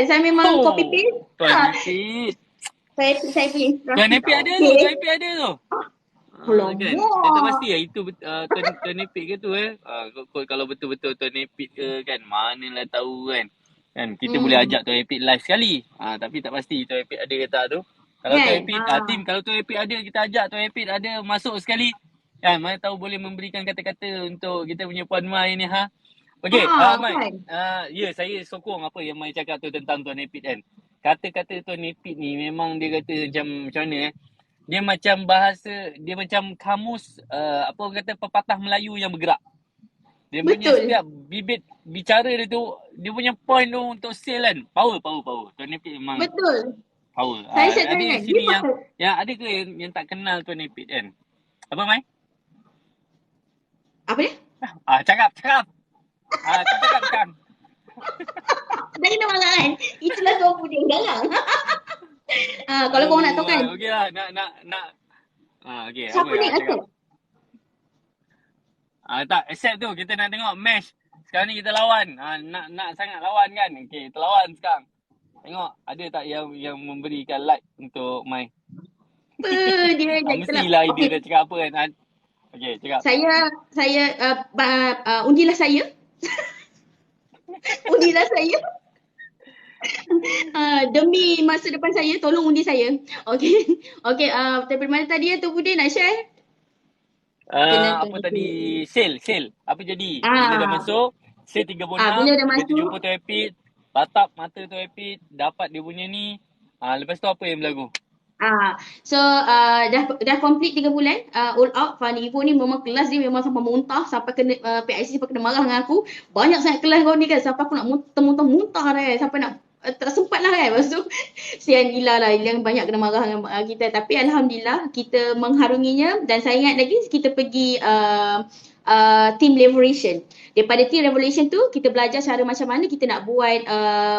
Saya memang copy Huh. paste. Tuan Ipit. Saya punya Tuan inspirasi Ipit tau. ada tu. Okay. Tuan Ipit ada tu. Kan. Saya tak pasti Alamak. lah itu Tuan Epit ke tu kalau betul-betul Tuan Epit ke kan. Manalah tahu kan. Kan kita boleh Hmm. ajak Tuan Epit live sekali. Tapi tak pasti Tuan Epit ada ke tak tu. Kalau Tuan Kan? Epit tim kalau Tuan Epit ada, kita ajak Tuan Epit ada masuk sekali. Kan mana tahu boleh memberikan kata-kata untuk kita punya Puan Mai ni ha. Okey, Mai. Kan? Ya saya sokong apa yang Mai cakap tu tentang Tuan Epit kan. Kata-kata Tuan Epit ni memang dia kata macam mana dia macam bahasa, dia macam kamus apa orang kata pepatah Melayu yang bergerak. Dia punya Betul. setiap bibit bicara dia tu, dia punya point tu untuk sale kan. Power. Tuan Epit memang Betul. power. Saya set Ada di dengan dia sini pakai. yang ada ke yang tak kenal Tuan Epit kan? Apa Mai? Apa dia? Cakap. Kau cakap sekarang. Dah kena marah kan? Itulah tuan puding galang. Kalau korang nak tahu kan, Okey lah, nak. Okey, apa siapa ni cakap? accept? Tak, accept tu. Kita nak tengok match. Sekarang ni kita lawan. Nak sangat lawan kan? Okey, kita lawan sekarang. Tengok, ada tak yang memberikan like untuk Mai? Apa dia dah kita lah. Mestilah dia Okey, dah cakap apa kan? Okey, cakap. saya undilah saya. Undilah saya. Demi masa depan saya, tolong undi saya. Okey. Okey, daripada mana tadi ya, Tuan Puding nak share? Kena Apa tadi? tunggu. Sale. Apa jadi? Bila dah Ah, masuk, sale bila 36, dah kita masuk, jumpa Tuan Epit, tatap mata Tuan Epit, dapat dia punya ni. Lepas tu apa yang berlaku? dah complete 3 bulan all out. Fani Ivo ni memang kelas dia memang sampai muntah, sampai kena PIC sampai kena marah dengan aku. Banyak sangat kelas kau ni kan, sampai aku nak muntah dah kan, sampai nak tak sempat lah kan. Lepas tu sian gila lah yang banyak kena marah dengan kita, tapi alhamdulillah kita mengharunginya. Dan saya ingat lagi kita pergi team leveragation. Daripada team leveragation tu kita belajar cara macam mana kita nak buat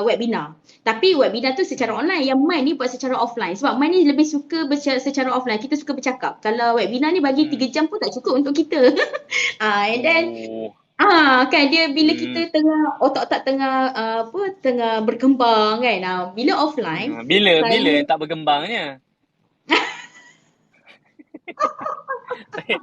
webinar. Tapi webinar tu secara online, yang Mai ni buat secara offline. Sebab Mai ni lebih suka secara offline. Kita suka bercakap. Kalau webinar ni bagi 3 Hmm. jam pun tak cukup untuk kita. And then Oh. kan dia bila Hmm. kita tengah otak-otak tengah berkembang kan. Bila offline Bila saya tak berkembangnya? Okay.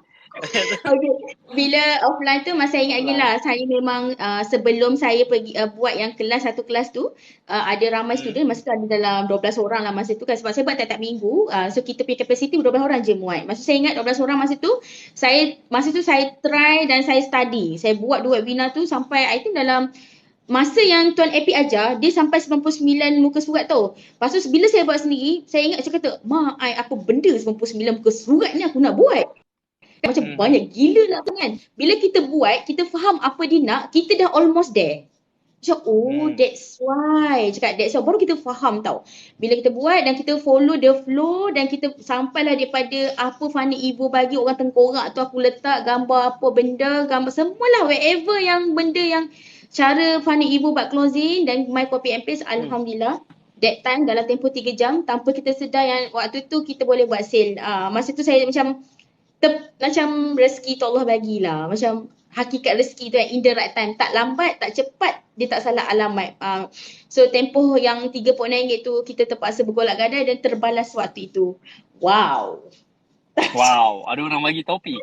Bila offline tu masa ingat lagi lah, Offline. saya memang sebelum saya pergi buat yang satu kelas tu, ada ramai Hmm. student. Masa tu ada dalam 12 orang lah masa tu kan, sebab saya buat tiap-tiap minggu. So kita punya capacity 12 orang je muat. Masa saya ingat 12 orang masa tu saya try dan saya study. Saya buat 2 webinar tu sampai I think dalam masa yang Tuan Epi ajar, dia sampai 99 muka surat tu. Lepas tu bila saya buat sendiri, saya ingat saya kata, apa benda 99 muka surat ni aku nak buat. Macam Hmm. banyak gila lah kan. Bila kita buat, kita faham apa dia nak, kita dah almost there. Macam, that's why. That's why. Baru kita faham tau. Bila kita buat dan kita follow the flow dan kita sampailah daripada apa Fani Ibu bagi, orang tengkorak tu aku letak gambar apa benda, gambar semualah, wherever yang benda yang cara Fani Ibu buat closing dan my copy and paste, alhamdulillah. That time dalam tempoh 3 jam tanpa kita sedar yang waktu tu kita boleh buat sale. Masa tu saya macam rezeki tu Allah bagilah. Macam hakikat rezeki tu in the right time. Tak lambat, tak cepat, dia tak salah alamat. So tempoh yang RM3.6 tu kita terpaksa bergolak gadai dan terbalas waktu itu. Wow. Wow, ada orang bagi topik.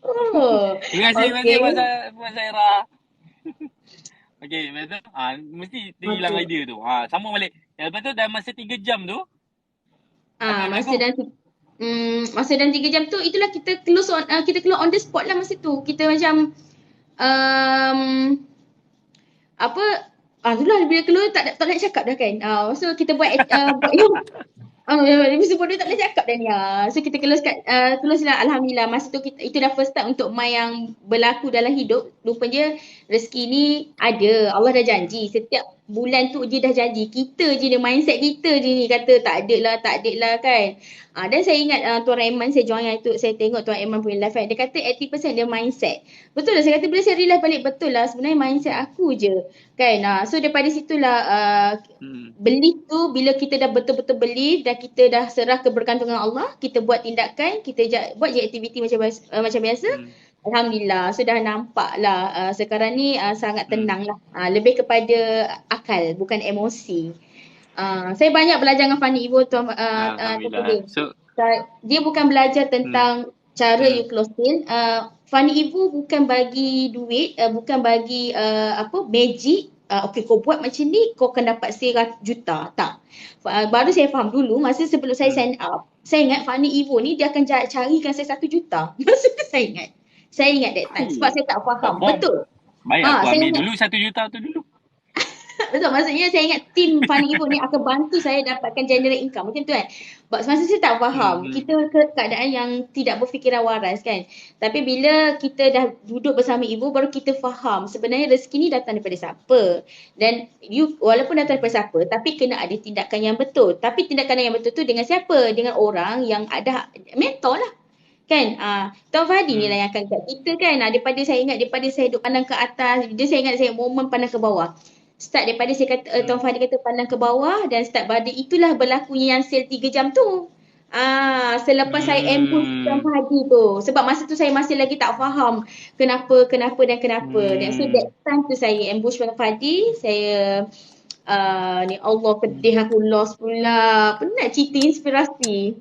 Oh, Terima kasih okay. Puan Zaira. Okey, lepas tu, mesti terhilang Okay. idea tu. Sambung balik. Lepas tu dalam masa 3 jam tu, apa Ah, yang masa berlaku? dalam masa dalam 3 jam tu itulah kita keluar on the spot lah masa tu. Kita macam um, apa itulah bila keluar tak nak cakap dah kan. So kita buat yang masa bodoh tak boleh cakap dah ni. So kita close lah, Alhamdulillah. Masa tu itu dah first time untuk Mai yang berlaku dalam hidup. Rupanya rezeki ni ada. Allah dah janji. Setiap bulan tu dia dah janji. Kita je dia, mindset kita je ni kata tak ada lah kan. Dan saya ingat Tuan Rahman, saya join itu, saya tengok Tuan Rahman punya live kan. Dia kata 80% dia mindset. Betul lah, saya kata bila saya realize balik, betul lah sebenarnya mindset aku je kan. So daripada situlah Hmm. belief tu, bila kita dah betul-betul belief dan kita dah serah kebergantungan Allah, kita buat tindakan, kita buat je aktiviti macam biasa. Hmm. Alhamdulillah, sudah nampak lah sekarang ni sangat Hmm. tenang lah. Lebih kepada akal, bukan emosi. Saya banyak belajar dengan Fani Ivo Tuan Alhamdulillah. Puding. So, Dia bukan belajar hmm. tentang cara Hmm. you close deal. Fani Ivo bukan bagi duit, bukan bagi magic. Okay, kau buat macam ni, kau akan dapat juta. Tak. Baru saya faham dulu, masa sebelum saya Hmm. sign up, saya ingat Fani Ivo ni dia akan carikan saya 1 juta. Masa tu saya ingat. Saya ingat that time. Sebab saya tak faham. Bom. Betul. Baik aku Saya ambil ingat. dulu 1 juta tu dulu. Betul, maksudnya saya ingat tim Fani Ivo ni akan bantu saya dapatkan generate income. Macam tu kan. Masa saya tak Hmm. faham. Kita keadaan yang tidak berfikiran waras kan. Tapi bila kita dah duduk bersama Ibu, baru kita faham sebenarnya rezeki ni datang daripada siapa. Dan walaupun datang daripada siapa, tapi kena ada tindakan yang betul. Tapi tindakan yang betul tu dengan siapa? Dengan orang yang ada mentor lah. Kan, Tuan Fadi ni Hmm. lah yang akan kat kita kan. Daripada saya duduk pandang ke atas, saya ingat saya momen pandang ke bawah. Start daripada saya kata, Tuan Fadi kata pandang ke bawah, dan start pada itulah berlakunya yang sale 3 jam tu. Selepas saya ambush Tuan Hmm. Fadi tu. Sebab masa tu saya masih lagi tak faham kenapa. Dan so Hmm. that time tu saya ambush Tuan Fadi, saya ni Allah pedih aku lost pula. Penat cerita inspirasi.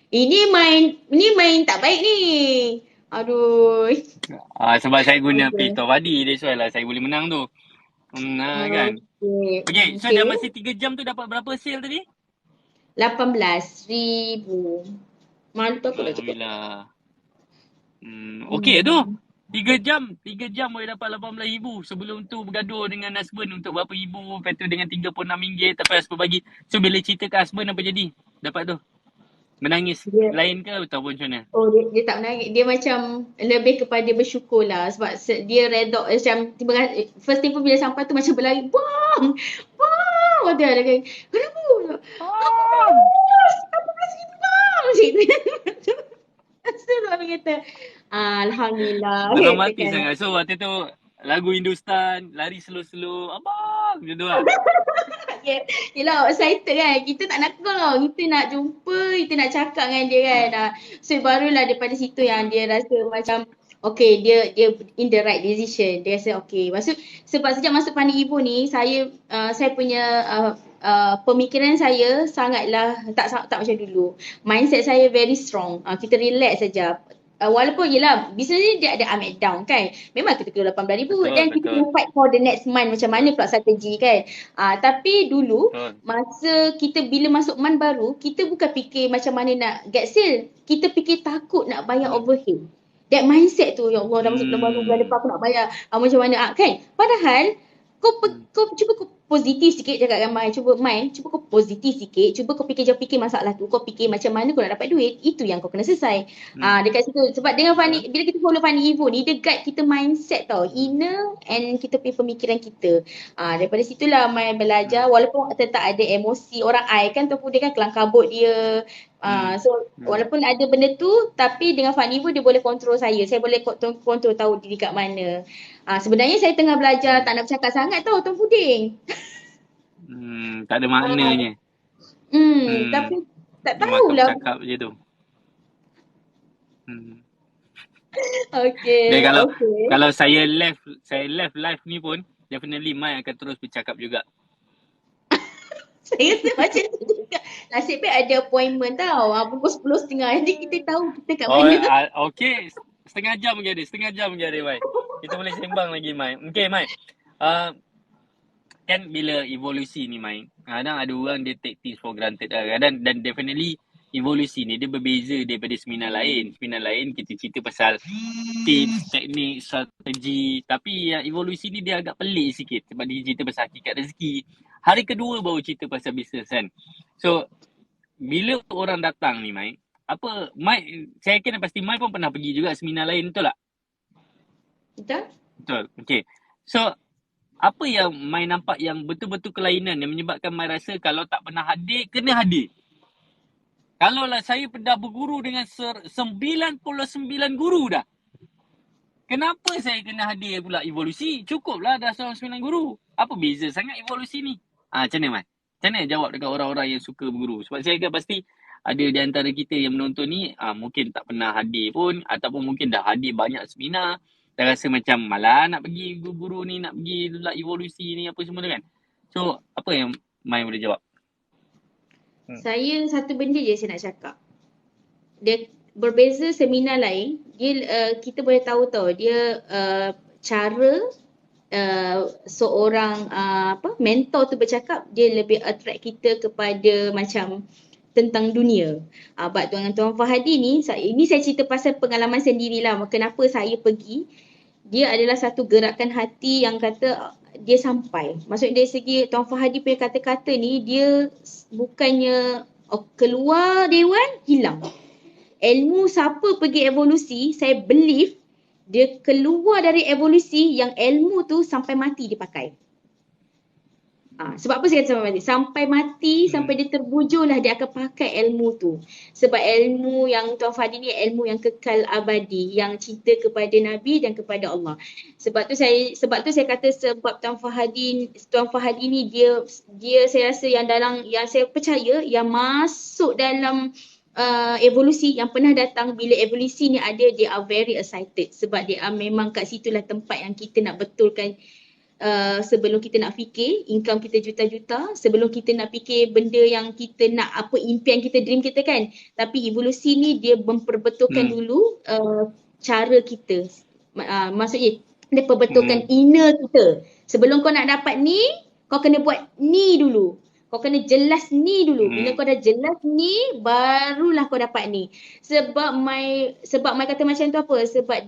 Ini main tak baik ni. Aduh. Sebab saya guna Okay. Pito Padi, that's why lah saya boleh menang tu. Kan. Okay. Okay, so dalam masa 3 jam tu dapat berapa sale tadi? 18,000. Malu tu aku dah cakap. Alhamdulillah. Okay tu. 3 jam boleh dapat 18,000. Sebelum tu bergaduh dengan husband untuk berapa ribu. Lepas tu dengan RM36. Tapi husband bagi. So bila cerita ke husband apa jadi? Dapat tu. Menangis lain ke ataupun macam mana? Dia tak menangis. Dia macam lebih kepada bersyukur lah. Sebab dia redok macam first thing pun bila sampai tu macam berlari. Bang! Bang! Dia kata, kenapa? Aku lulus! 18,000 bang! Macam tu. So dia kata, Alhamdulillah. Dalam Kata hati kan. sangat. So waktu tu lagu Hindustan. Lari slow-slow. Abang! Macam tu lah. Yelah, excited kan. Kita tak nak tau. Kita nak jumpa, kita nak cakap dengan dia kan. So barulah daripada situ yang dia rasa macam okay, dia in the right decision. Dia rasa okay. Sebab sejak masuk Fani Ivo ni, saya punya pemikiran saya sangatlah tak macam dulu. Mindset saya very strong. Kita relax saja. Walaupun yelah bisnes ni dia ada up and down kan. Memang kita keluar 18,000 dan kita kena fight for the next month macam mana pula strategi kan. Tapi dulu masa kita bila masuk month baru, kita bukan fikir macam mana nak get sale. Kita fikir takut nak bayar overhead. That mindset tu, ya Allah dah masuk bulan baru, bulan depan aku nak bayar macam mana kan. Padahal kau cuba kau positif sikit cakap dengan Mai. Cuba kau positif sikit. Cuba kau jangan fikir masalah tu. Kau fikir macam mana kau nak dapat duit. Itu yang kau kena selesai. Dekat situ. Sebab dengan Fani, bila kita follow Fani Ivo ni, dia guide kita mindset tau. Inner and kita punya pemikiran kita. Daripada situlah Mai belajar. Walaupun tetap ada emosi. Orang I kan tu pun dia kan kelang kabut dia. So walaupun ada benda tu, tapi dengan Fani Ivo dia boleh kontrol saya. Saya boleh kontrol tahu diri kat mana. Sebenarnya saya tengah belajar tak nak bercakap sangat tau Tuan Puding. Tak ada maknanya. Tapi tak dia tahulah. Makan bercakap je tu. Okay. Dan kalau saya left live ni pun, definitely Mai akan terus bercakap juga. Saya rasa macam tu juga. Nasib baik ada appointment tau. Pukul 10.30. Jadi kita tahu kita kat Oh, mana. okey. Setengah jam lagi ada. Setengah jam lagi ada, Mai. Kita boleh sembang lagi, Mai. Okey, Mai. Uh, kan bila evolusi ni, Mai, kadang ada orang dia take things for granted lah. Kadang, dan definitely evolusi ni dia berbeza daripada seminar lain. Seminar lain kita cerita pasal tips, teknik, strategi. Tapi yang evolusi ni dia agak pelik sikit. Sebab dia cerita pasal hakikat rezeki. Hari kedua baru cerita pasal bisnes kan. So, bila orang datang ni, Mai, apa, Mai, saya kena pasti Mai pun pernah pergi juga seminar lain, betul tak? Betul? Betul. Okay. So, apa yang Mai nampak yang betul-betul kelainan yang menyebabkan Mai rasa kalau tak pernah hadir, kena hadir? Kalau lah saya pernah berguru dengan 99 guru dah. Kenapa saya kena hadir pula evolusi? Cukuplah dah 9 guru. Apa beza sangat evolusi ni? Macam mana, Mai? Macam mana jawab dekat orang-orang yang suka berguru? Sebab saya kan pasti ada di antara kita yang menonton ni mungkin tak pernah hadir pun ataupun mungkin dah hadir banyak seminar dah rasa macam malah nak pergi guru ni, nak pergi lah evolusi ni apa semua tu kan. So, apa yang Mai boleh jawab? Saya satu benda je saya nak cakap. Dia berbeza seminar lain, dia kita boleh tahu tau dia cara seorang mentor tu bercakap, dia lebih attract kita kepada macam tentang dunia. But Tuan Fahadi ni, ini saya cerita pasal pengalaman sendirilah. Kenapa saya pergi. Dia adalah satu gerakan hati yang kata dia sampai. Maksudnya dari segi Tuan Fahadi punya kata-kata ni, dia bukannya keluar dewan, hilang. Ilmu siapa pergi evolusi, saya believe dia keluar dari evolusi yang ilmu tu sampai mati dipakai. Sebab apa saya kata sampai mati? Sampai mati, sampai dia terbujurlah dia akan pakai ilmu tu. Sebab ilmu yang Tuan Fahadi ni ilmu yang kekal abadi, yang cinta kepada Nabi dan kepada Allah. Sebab tu saya kata sebab Tuan Fahadi ni dia saya rasa yang saya percaya yang masuk dalam evolusi yang pernah datang bila evolusi ni ada, they are very excited sebab dia memang kat situlah tempat yang kita nak betulkan. Sebelum kita nak fikir income kita juta-juta, sebelum kita nak fikir benda yang kita nak, apa impian kita, dream kita kan. Tapi evolusi ni dia memperbetulkan dulu cara kita. Maksudnya dia perbetulkan inner kita. Sebelum kau nak dapat ni, kau kena buat ni dulu. Kau kena jelas ni dulu. Bila kau dah jelas ni, barulah kau dapat ni. Sebab Mai kata macam tu apa? Sebab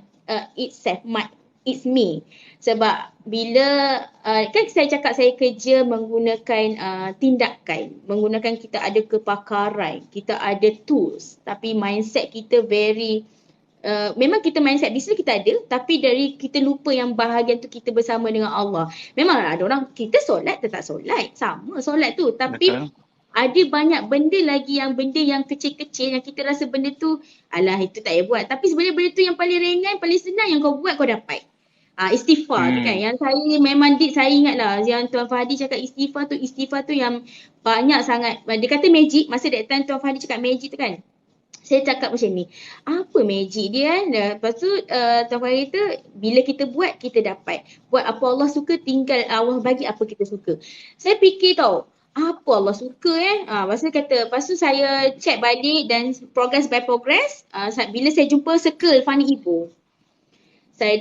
it's me. Sebab bila kan saya cakap saya kerja menggunakan tindakan, menggunakan kita ada kepakaran, kita ada tools, tapi mindset kita very memang kita mindset bisnes kita ada, tapi dari kita lupa yang bahagian tu kita bersama dengan Allah. Memang ada orang kita solat tetap solat, sama solat tu, tapi betul. Ada banyak benda lagi yang kecil-kecil yang kita rasa benda tu alah itu tak payah buat, tapi sebenarnya benda tu yang paling ringan, paling senang yang kau buat kau dapat. Istighfar tu kan, yang saya memang saya ingatlah yang Tuan Fahadi cakap istighfar tu yang banyak sangat. Dia kata magic, masa that time Tuan Fahadi cakap magic tu kan, saya cakap macam ni, apa magic dia kan. Lepas tu Tuan Fahadi kata bila kita buat kita dapat. Buat apa Allah suka, tinggal Allah bagi apa kita suka. Saya fikir tau, apa Allah suka lepas tu saya check balik dan progress by progress. Bila saya jumpa circle Fani Ibu, saya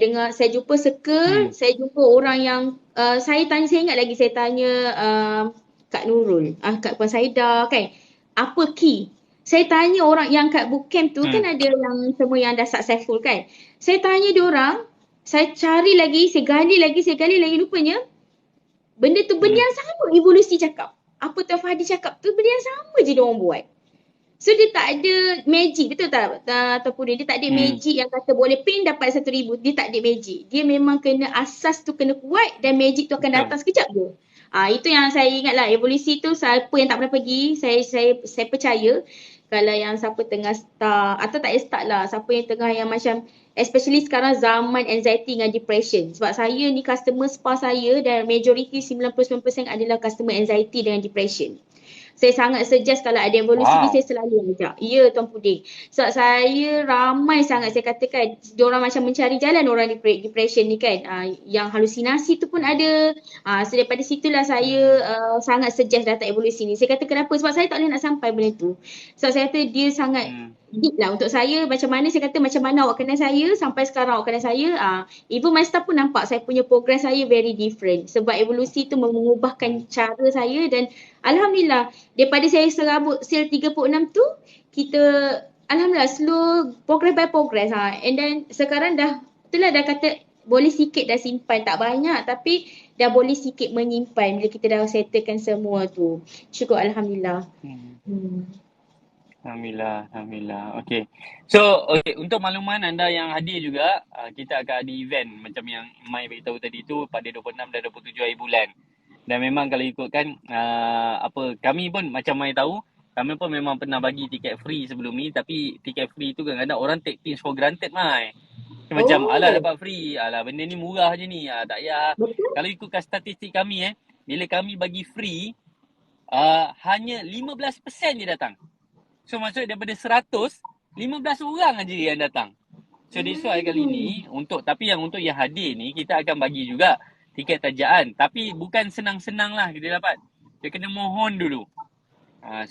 jumpa circle, saya jumpa orang yang saya ingat lagi saya tanya Kak Nurul, Kak Puan Saidah kan, apa key? Saya tanya orang yang kat bootcamp tu kan ada yang semua yang dah successful kan. Saya tanya dia orang, saya cari lagi, saya gali lagi, rupanya benda tu benda yang sama evolusi cakap. Apa Tuan Fahadi cakap tu benda yang sama je dia orang buat. So dia tak ada magic, betul tak ataupun dia tak ada magic yang kata boleh pin dapat 1,000. Dia tak ada magic. Dia memang kena asas tu kena kuat dan magic tu akan datang sekejap je. Itu yang saya ingat lah, evolusi tu siapa yang tak pernah pergi, saya percaya kalau yang siapa tengah start atau tak start lah, siapa yang tengah yang macam especially sekarang zaman anxiety dengan depression. Sebab saya ni customer spa saya dan majority 99% adalah customer anxiety dengan depression. Saya sangat suggest kalau ada evolusi ni Wow. saya selalu ajak. Ya Tuan Puding. Sebab saya ramai sangat saya katakan diorang macam mencari jalan orang depression ni kan. Yang halusinasi tu pun ada. So daripada situlah saya Hmm. sangat suggest datang evolusi ni. Saya kata kenapa? Sebab saya tak boleh nak sampai benda tu. Sebab saya kata dia sangat Hmm. deep lah untuk saya. Macam mana saya kata macam mana awak kenal saya sampai sekarang awak kenal saya. Even my staff pun nampak saya punya progress saya very different. Sebab evolusi tu Hmm. mengubahkan cara saya dan Alhamdulillah daripada saya serabut sale 36 tu kita Alhamdulillah slow progress by progress and then sekarang itulah dah kata boleh sikit dah simpan tak banyak tapi dah boleh sikit menyimpan bila kita dah settlekan semua tu. Syukur Alhamdulillah. Hmm. Hmm. Alhamdulillah, Alhamdulillah. Okey. So, untuk makluman anda yang hadir juga, kita akan ada event macam yang Mai beritahu tadi tu pada 26 dan 27 hari bulan. Dan memang kalau ikutkan kami pun macam Mai tahu, kami pun memang pernah bagi tiket free sebelum ni, tapi tiket free tu kadang-kadang orang take things for granted, Mai. Macam alah Oh, dapat free, alah benda ni murah je ni, tak payah. betul? Kalau ikutkan statistik kami bila kami bagi free, hanya 15% je datang. So maksud daripada 100, 15 orang aja yang datang. So that's why kali ni Hmm. tapi yang untuk yang hadir ni kita akan bagi juga tiket tajaan. Tapi bukan senang-senang lah kita dapat. Dia kena mohon dulu.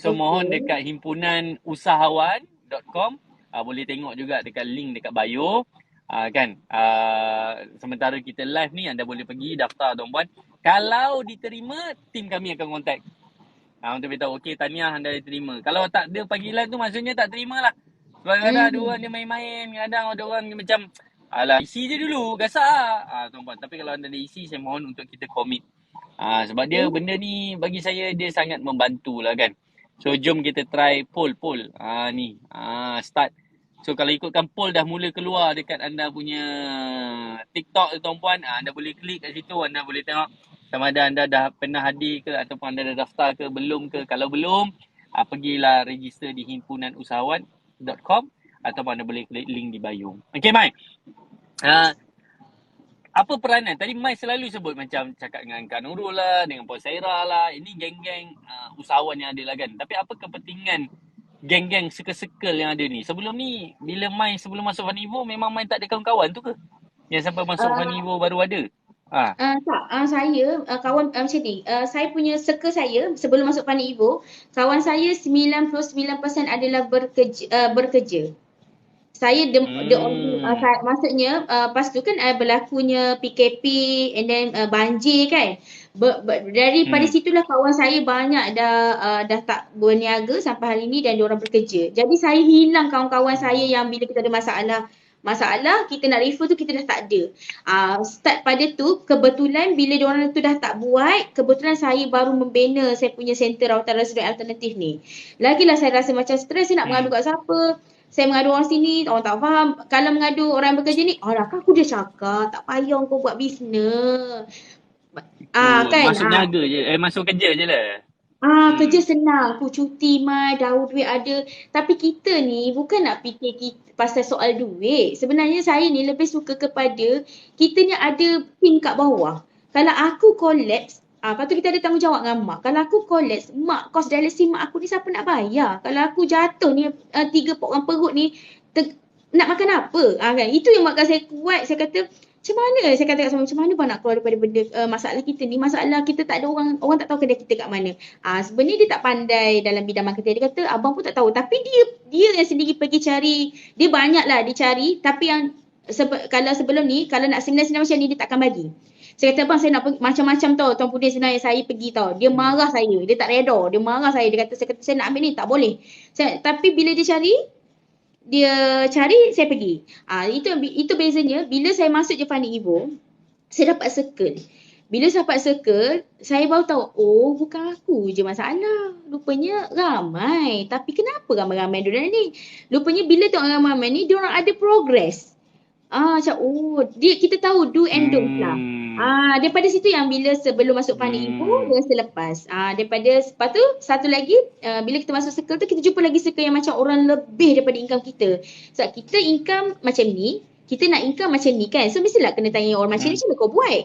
So mohon Okay. dekat himpunanusahawan.com. Boleh tengok juga dekat link dekat bio. Kan. Sementara kita live ni anda boleh pergi daftar tuan-puan. Kalau diterima, tim kami akan contact. Untuk beritahu, okey tahniah anda diterima. Kalau tak ada panggilan tu maksudnya tak terima lah. Sebab kadang ada orang Hmm. dia main-main, kadang ada orang dia macam alah isi je dulu, gasak lah. Tuan-puan, tapi kalau anda ada isi, saya mohon untuk kita komit. Sebab dia Hmm. benda ni bagi saya dia sangat membantu lah kan. So jom kita try poll. Ni. Start. So kalau ikutkan poll dah mula keluar dekat anda punya TikTok tu tuan-puan, anda boleh klik kat situ, anda boleh tengok sama ada anda dah pernah hadir ke ataupun anda dah daftar ke belum ke. Kalau belum, pergilah register di himpunanusahawan.com ataupun anda boleh klik link di bio. Okay, Mai. Uh, apa peranan? Tadi Mai selalu sebut macam cakap dengan Kak Nurul lah, dengan Puan Saira lah. Ini geng-geng usahawan yang ada lah kan. Tapi apa kepentingan geng-geng circle-circle yang ada ni? Sebelum ni, bila Mai sebelum masuk Fanivo, memang Mai tak ada kawan-kawan tu ke? Yang sampai masuk Uh, Fanivo baru ada? Tak, saya kawan macam ni. Saya punya circle saya sebelum masuk Panik Ivo, kawan saya 99% adalah bekerja. Saya the only Hmm. maksudnya lepas tu kan berlakunya PKP and then banjir kan. Daripada Hmm. situlah kawan saya banyak dah tak berniaga sampai hari ni dan diorang bekerja. Jadi saya hilang kawan-kawan saya Hmm. yang bila kita ada masalah kita nak refer tu kita dah tak ada. Start pada tu kebetulan bila diorang tu dah tak buat, kebetulan saya baru membina saya punya center rawatan resident alternatif ni. Lagilah saya rasa macam stres, saya nak mengadu Hmm. kat siapa. Saya mengadu orang sini, orang tak faham. Kalau mengadu orang yang bekerja ni, alah kan aku dah cakap, tak payah kau buat bisnes. Kan? Masuk niaga je. Masuk kerja je lah. Kerja Hmm. senang. Aku cuti mai, daur duit ada. Tapi kita ni bukan nak fikir kita pasal soal duit. Sebenarnya saya ni lebih suka kepada kita ni ada pin kat bawah. Kalau aku collapse, lepas tu kita ada tanggungjawab dengan mak. Kalau aku collapse, mak kos dialisis mak aku ni siapa nak bayar? Kalau aku jatuh ni 3 orang perut ni nak makan apa? Kan? Itu yang mak saya kuat. Saya kata macam mana saya kata kat sama macam mana bang nak keluar daripada benda masalah kita ni, masalah kita tak ada orang tak tahu kedai kita kat mana. Sebenarnya dia tak pandai dalam bidang marketing. Dia kata abang pun tak tahu tapi dia yang sendiri pergi cari. Dia banyaklah dia cari tapi yang kalau sebelum ni kalau nak seminar-seminar macam ni dia takkan bagi. Saya kata abang saya nak pergi macam-macam tau Tuan Pudin sebenarnya saya pergi tau. Dia Hmm. marah saya. Dia tak reda. Dia marah saya. Dia kata saya nak ambil ni tak boleh. Tapi bila dia cari saya pergi. Itu bezanya bila saya masuk je Fani Evo, saya dapat circle. Bila saya dapat circle, saya baru tahu, oh bukan aku je masalah. Rupanya ramai. Tapi kenapa ramai-ramai diorang ni? Rupanya bila tengok ramai-ramai ni, diorang ada progress. Macam kita tahu do and don't lah. Hmm. Daripada situ yang bila sebelum masuk Panik Info Hmm. dan selepas. Lepas tu satu lagi bila kita masuk circle tu kita jumpa lagi circle yang macam orang lebih daripada income kita. Sebab kita income macam ni, kita nak income macam ni kan. So mestilah kena tanya orang macam ni, macam mana kau buat?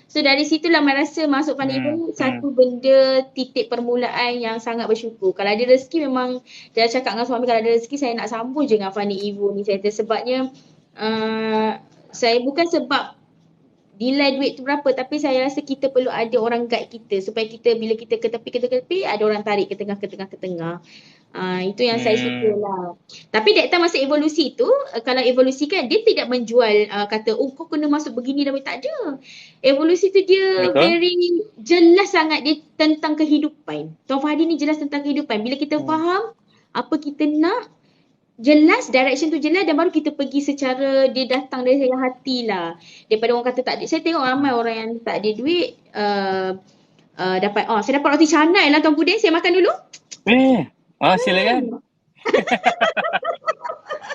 So dari situlah saya rasa masuk Fund Ibu ni satu benda titik permulaan yang sangat bersyukur. Kalau ada rezeki memang, dia cakap dengan suami kalau ada rezeki saya nak sambung je dengan Fund Ibu ni. Saya kata sebabnya saya bukan sebab nilai duit tu berapa, tapi saya rasa kita perlu ada orang guide kita supaya kita bila kita ke tepi ada orang tarik ke tengah. Itu yang saya suka lah. Tapi that time masa evolusi tu, kalau evolusi kan dia tidak menjual kata kau kena masuk begini dan tak ada. Evolusi tu dia very jelas sangat, dia tentang kehidupan. Tuan Fahadi ni jelas tentang kehidupan. Bila kita faham apa kita nak, jelas, direction tu jelas, dan baru kita pergi secara dia datang dari hati lah. Daripada orang kata tak ada. Saya tengok ramai orang yang tak ada duit dapat, saya dapat roti canai lah Tuan Puding, saya makan dulu. Silakan.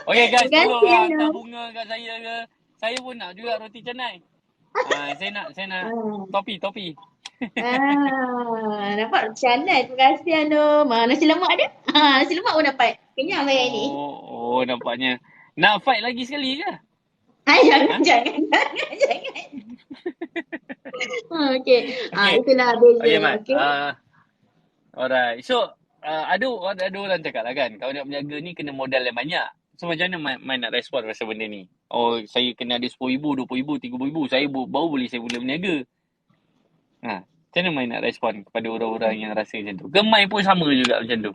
Okay guys, tolong hantar bunga kat saya ke. Saya pun nak juga roti canai. Saya nak topi. Dapat roti canai. Terima kasih Anum. Nasi lemak ada? Nasi lemak pun dapat. Kenyang saya ni. Nampaknya. Nak fight lagi sekali ke? Jangan. Okay. Itulah beza. Okay. Alright. So, ada orang cakap lah kan, kalau nak berniaga ni kena modal yang banyak. So macam mana Mai nak respon pasal benda ni? Saya kena ada RM10,000, RM20,000, RM30,000, saya baru boleh saya mula berniaga. Macam mana Mai nak respon kepada orang-orang yang rasa macam tu? Ke Mai pun sama juga macam tu?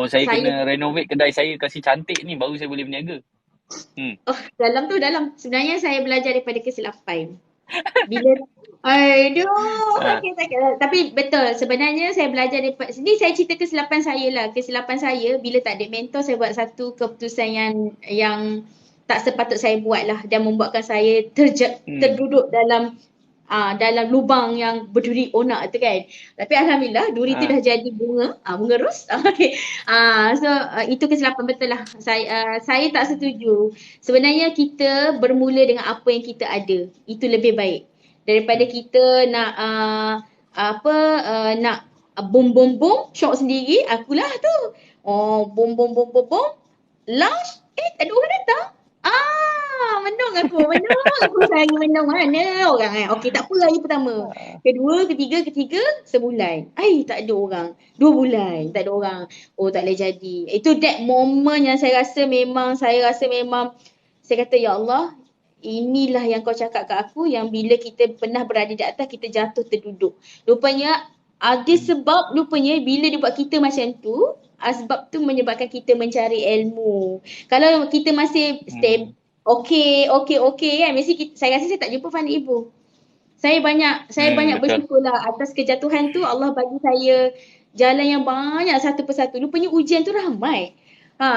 Saya kena renovate kedai saya, kasih cantik ni baru saya boleh berniaga. Dalam. Sebenarnya saya belajar daripada kesilapan. Bila sakit. Tapi betul, sebenarnya saya belajar daripada sini. Saya cerita kesilapan saya lah. Kesilapan saya bila tak ada mentor, saya buat satu keputusan yang tak sepatut saya buat lah, dan membuatkan saya terduduk dalam lubang yang berduri onak tu kan. Tapi alhamdulillah duri tu dah jadi bunga ros. So itu kesilapan betul lah. Saya tak setuju. Sebenarnya kita bermula dengan apa yang kita ada. Itu lebih baik daripada kita nak nak bom syok sendiri. Akulah tu. Bom launch, tak ada orang datang. Menung aku saya menung mana orang Okey, tak apa hari pertama. Kedua, ketiga, sebulan. Tak ada orang. 2 bulan, tak ada orang. Tak boleh jadi. Itu that moment yang saya rasa memang saya kata, ya Allah, inilah yang kau cakap kat aku, yang bila kita pernah berada di atas, kita jatuh terduduk. Rupanya ada sebab, bila dia buat kita macam tu, sebab tu menyebabkan kita mencari ilmu. Kalau kita masih okey kan, mesti saya rasa saya tak jumpa Fund Ibu. Saya banyak bersyukurlah atas kejatuhan tu. Allah bagi saya jalan yang banyak satu persatu. Rupanya ujian tu ramai.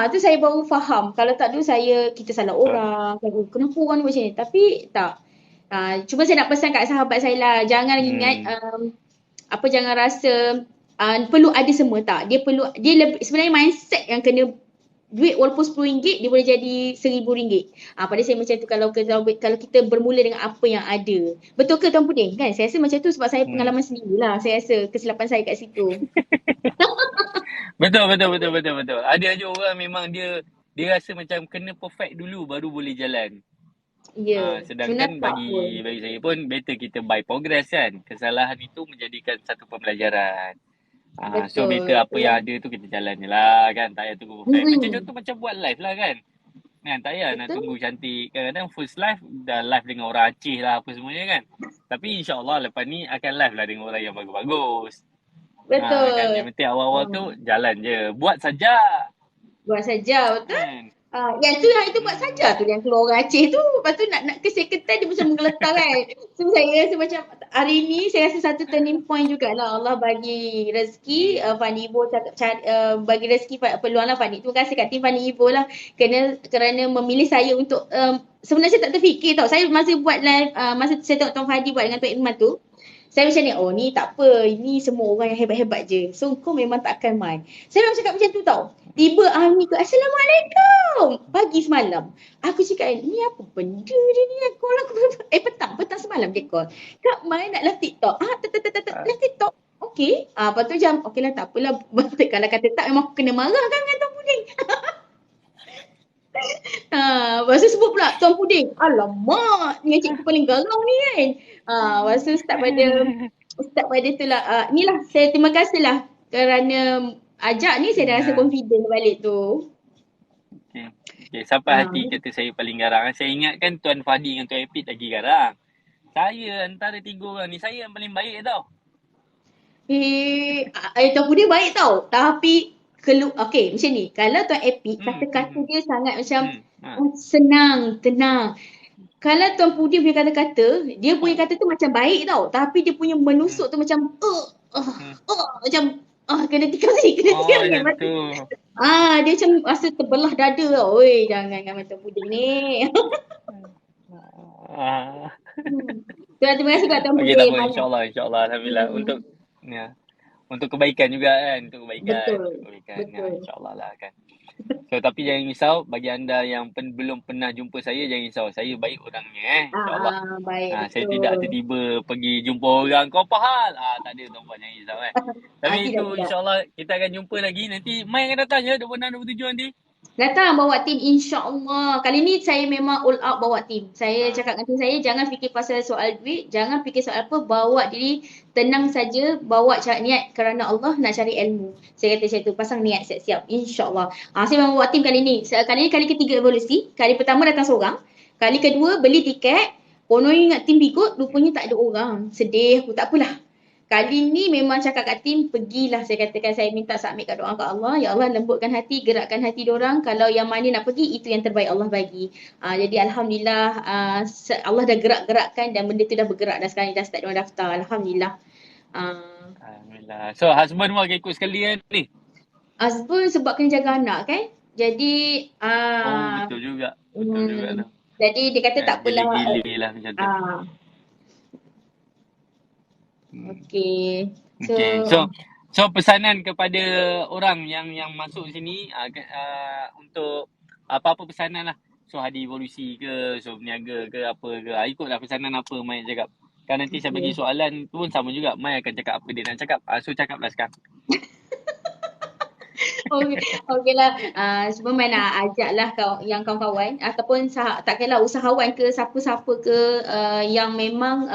Tu saya baru faham. Kalau tak dulu kita salah orang. Kenapa orang ni macam ni? Tapi tak. Cuma saya nak pesan kat sahabat saya lah, jangan ingat jangan rasa perlu ada semua. Tak. Dia sebenarnya mindset yang kena. Duit walaupun RM10 dia boleh jadi RM1,000. Pada saya macam tu, kalau kita bermula dengan apa yang ada. Betul ke Tuan Puding? Kan saya rasa macam tu sebab saya pengalaman sendirilah. Saya rasa kesilapan saya kat situ. Betul. Ada aja orang memang dia rasa macam kena perfect dulu baru boleh jalan. Sedangkan bagi saya pun better kita by progress kan. Kesalahan itu menjadikan satu pembelajaran. So better apa yang ada tu kita jalan je lah kan. Tak payah tunggu perfect. Macam contoh macam buat live lah kan. Tak payah nak tunggu cantik. Kadang-kadang first live dah live dengan orang Aceh lah apa semuanya kan. Tapi insyaAllah lepas ni akan live lah dengan orang yang bagus-bagus. Betul. Kan? Yang penting awal-awal tu jalan je. Buat saja. Betul. Kan? Yang itu buat saja tu yang keluar orang Aceh tu. Lepas tu nak ke seketan dia macam menggeletar kan. So saya rasa macam hari ni saya rasa satu turning point jugalah. Allah bagi rezeki Fund Ibu bagi rezeki peluang lah Fund Ibu. Terima kasih kat tim Fund Ibu lah kerana memilih saya untuk sebenarnya saya tak terfikir tau. Saya masa buat live masa saya tengok Tuan Fahadi buat dengan Tuan Iman tu, saya macam ni, ni tak apa, ini semua orang yang hebat-hebat je. So kau memang tak akan main. Saya memang cakap macam tu tau. Tiba Ami ke, Assalamualaikum. Pagi semalam. Aku cakap, ni apa benda dia ni? Petang semalam dia call. Kak Mai nak live TikTok. Live TikTok. Okey. Lepas tu jam, okey lah tak apalah. Kalau kata tak memang aku kena marah kan dengan Tuan Puding. Lepas tu sebut pula Tuan Puding. Alamak, ni cikgu paling garang ni kan. Lepas tu start pada tu lah. Inilah, saya terima kasih lah kerana ajak ni saya dah rasa Nah, confident balik tu. okay. Okay, sampai Ah. hati kata saya paling garang. Saya ingatkan Tuan Fadi dengan Tuan Epit lagi garang. Saya antara 3 orang ni, saya yang paling baik tau. Tuan Puding baik tau. Tapi, okay macam ni. Kalau Tuan Epic, kata-kata Hmm. dia sangat macam Ha. senang, tenang. Kalau Tuan Puding punya kata-kata, dia punya kata tu macam baik tau. Tapi dia punya menusuk tu macam, macam, kena tikam ni, kena tikam Oh, ni. macam tu. Dia macam rasa terbelah dada tau. Oi, jangan Tuan Puding ni. Ah. Terima kasih kat Tuan Okey, tak Puding. apa. Banyak. InsyaAllah. Alhamdulillah. Untuk ya, untuk kebaikan juga kan. Untuk kebaikan. Betul. Untuk kebaikan. Ya, Betul. insyaAllah lah kan. So, tapi jangan risau. Bagi anda yang belum pernah jumpa saya, jangan risau. Saya baik orangnya InsyaAllah. Baik, Saya tidak betul. tiba-tiba pergi jumpa orang. Kau apa hal? Tak ada tuan-puan. Jangan risau kan. Tapi itu Tidak. insyaAllah kita akan jumpa lagi. Nanti Mai akan datang je. 26, 27 nanti. Datang bawa tim insya-Allah. Kali ni saya memang all out bawa tim. Saya cakap dengan tim saya, jangan fikir pasal soal duit, jangan fikir soal apa, bawa diri tenang saja, bawa niat kerana Allah nak cari ilmu. Saya kata macam tu, pasang niat siap-siap insya-Allah. Saya memang bawa tim kali ni. Kali ni kali ketiga evolusi. Kali pertama datang seorang. Kali kedua beli tiket, konon ingat tim ikut, rupanya tak ada orang. Sedih aku, tak apalah. Kali ni memang cakap kat tim, pergilah saya katakan, saya minta submitkan doa kat Allah. Ya Allah, lembutkan hati, gerakkan hati diorang. Kalau yang mana nak pergi, itu yang terbaik Allah bagi. Jadi Alhamdulillah, Allah dah gerak-gerakkan dan benda tu dah bergerak dah sekarang. Dah start diorang daftar. Alhamdulillah. Alhamdulillah. So, husband pun akan ikut sekalian ni? Husband sebab kena jaga anak kan. Jadi, Oh, betul juga. Betul juga tu. jadi dia kata tak apalah. Gile-gile lah macam tu. Okay. Okay. So pesanan kepada orang yang masuk sini untuk apa-apa pesanan lah. So hadir evolusi ke, so berniaga ke, apa ke. Ikutlah pesanan apa Mai cakap. Kan nanti saya bagi soalan tu pun sama juga. Mai akan cakap apa dia nak cakap. So cakaplah sekarang. Okey lah. Sebenarnya nak ajak lah yang kawan-kawan ataupun takkanlah usahawan ke siapa-siapa ke yang memang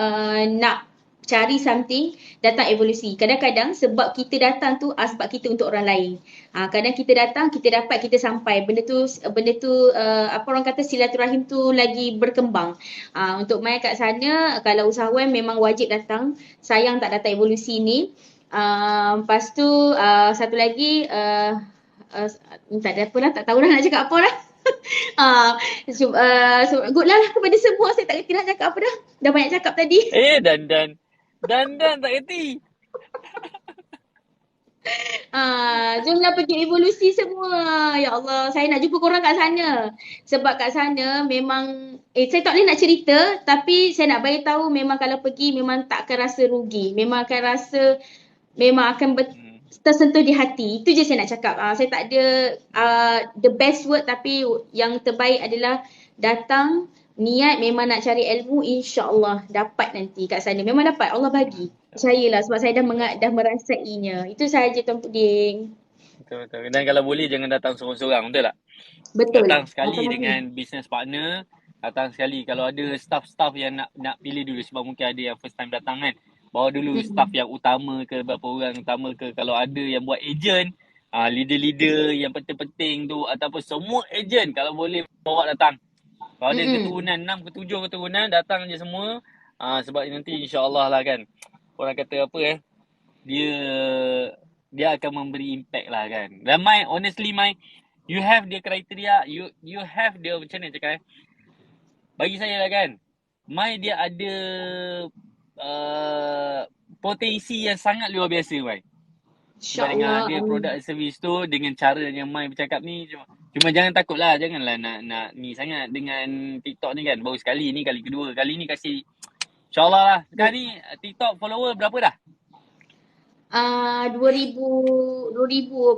nak cari something, datang evolusi. Kadang-kadang sebab kita datang tu sebab kita untuk orang lain. Kadang kita datang, kita dapat, kita sampai. Benda tu apa orang kata, silaturahim tu lagi berkembang. Untuk mai kat sana, kalau usahawan memang wajib datang. Sayang tak datang evolusi ni. Lepas tu satu lagi tak ada apa lah, tak tahu lah nak cakap apa lah. Good lah kepada semua, saya tak kerti nak cakap apa dah. Dah banyak cakap tadi. Dan tak kerti. Jomlah pergi evolusi semua. Ya Allah, saya nak jumpa korang kat sana. Sebab kat sana memang saya tak boleh nak cerita, tapi saya nak bagi tahu memang kalau pergi memang tak akan rasa rugi. Memang akan tersentuh di hati. Itu je saya nak cakap. Saya tak ada the best word, tapi yang terbaik adalah datang, niat memang nak cari ilmu, insya-Allah dapat nanti kat sana. Memang dapat, Allah bagi. Percayalah sebab saya dah merasainya. Itu sahaja Tuan Puding. Betul. Dan kalau boleh jangan datang seorang-seorang, betul tak? Betul. Datang sekali dengan business partner. Datang sekali kalau ada staff-staff yang nak pilih dulu, sebab mungkin ada yang first time datang kan. Bawa dulu staff yang utama ke, berapa orang utama ke. Kalau ada yang buat agent, leader-leader yang penting-penting tu, ataupun semua agent, kalau boleh bawa datang. Kalau ada keturunan 6 ke 7 keturunan, datang je semua. Sebab nanti insya-Allah lah kan. Orang kata apa dia akan memberi impact lah kan. Dan Mai, honestly Mai, you have the criteria, you have the, macam mana cakap bagi saya lah kan, Mai dia ada potensi yang sangat luar biasa Mai. Sebab dengan ada produk servis tu, dengan cara yang Mai bercakap ni, cuma jangan takut lah, janganlah nak ni sangat dengan TikTok ni kan. Baru sekali ni, kali kedua. Kali ni kasih, insyaAllah lah. Sekarang ni TikTok follower berapa dah? 2,000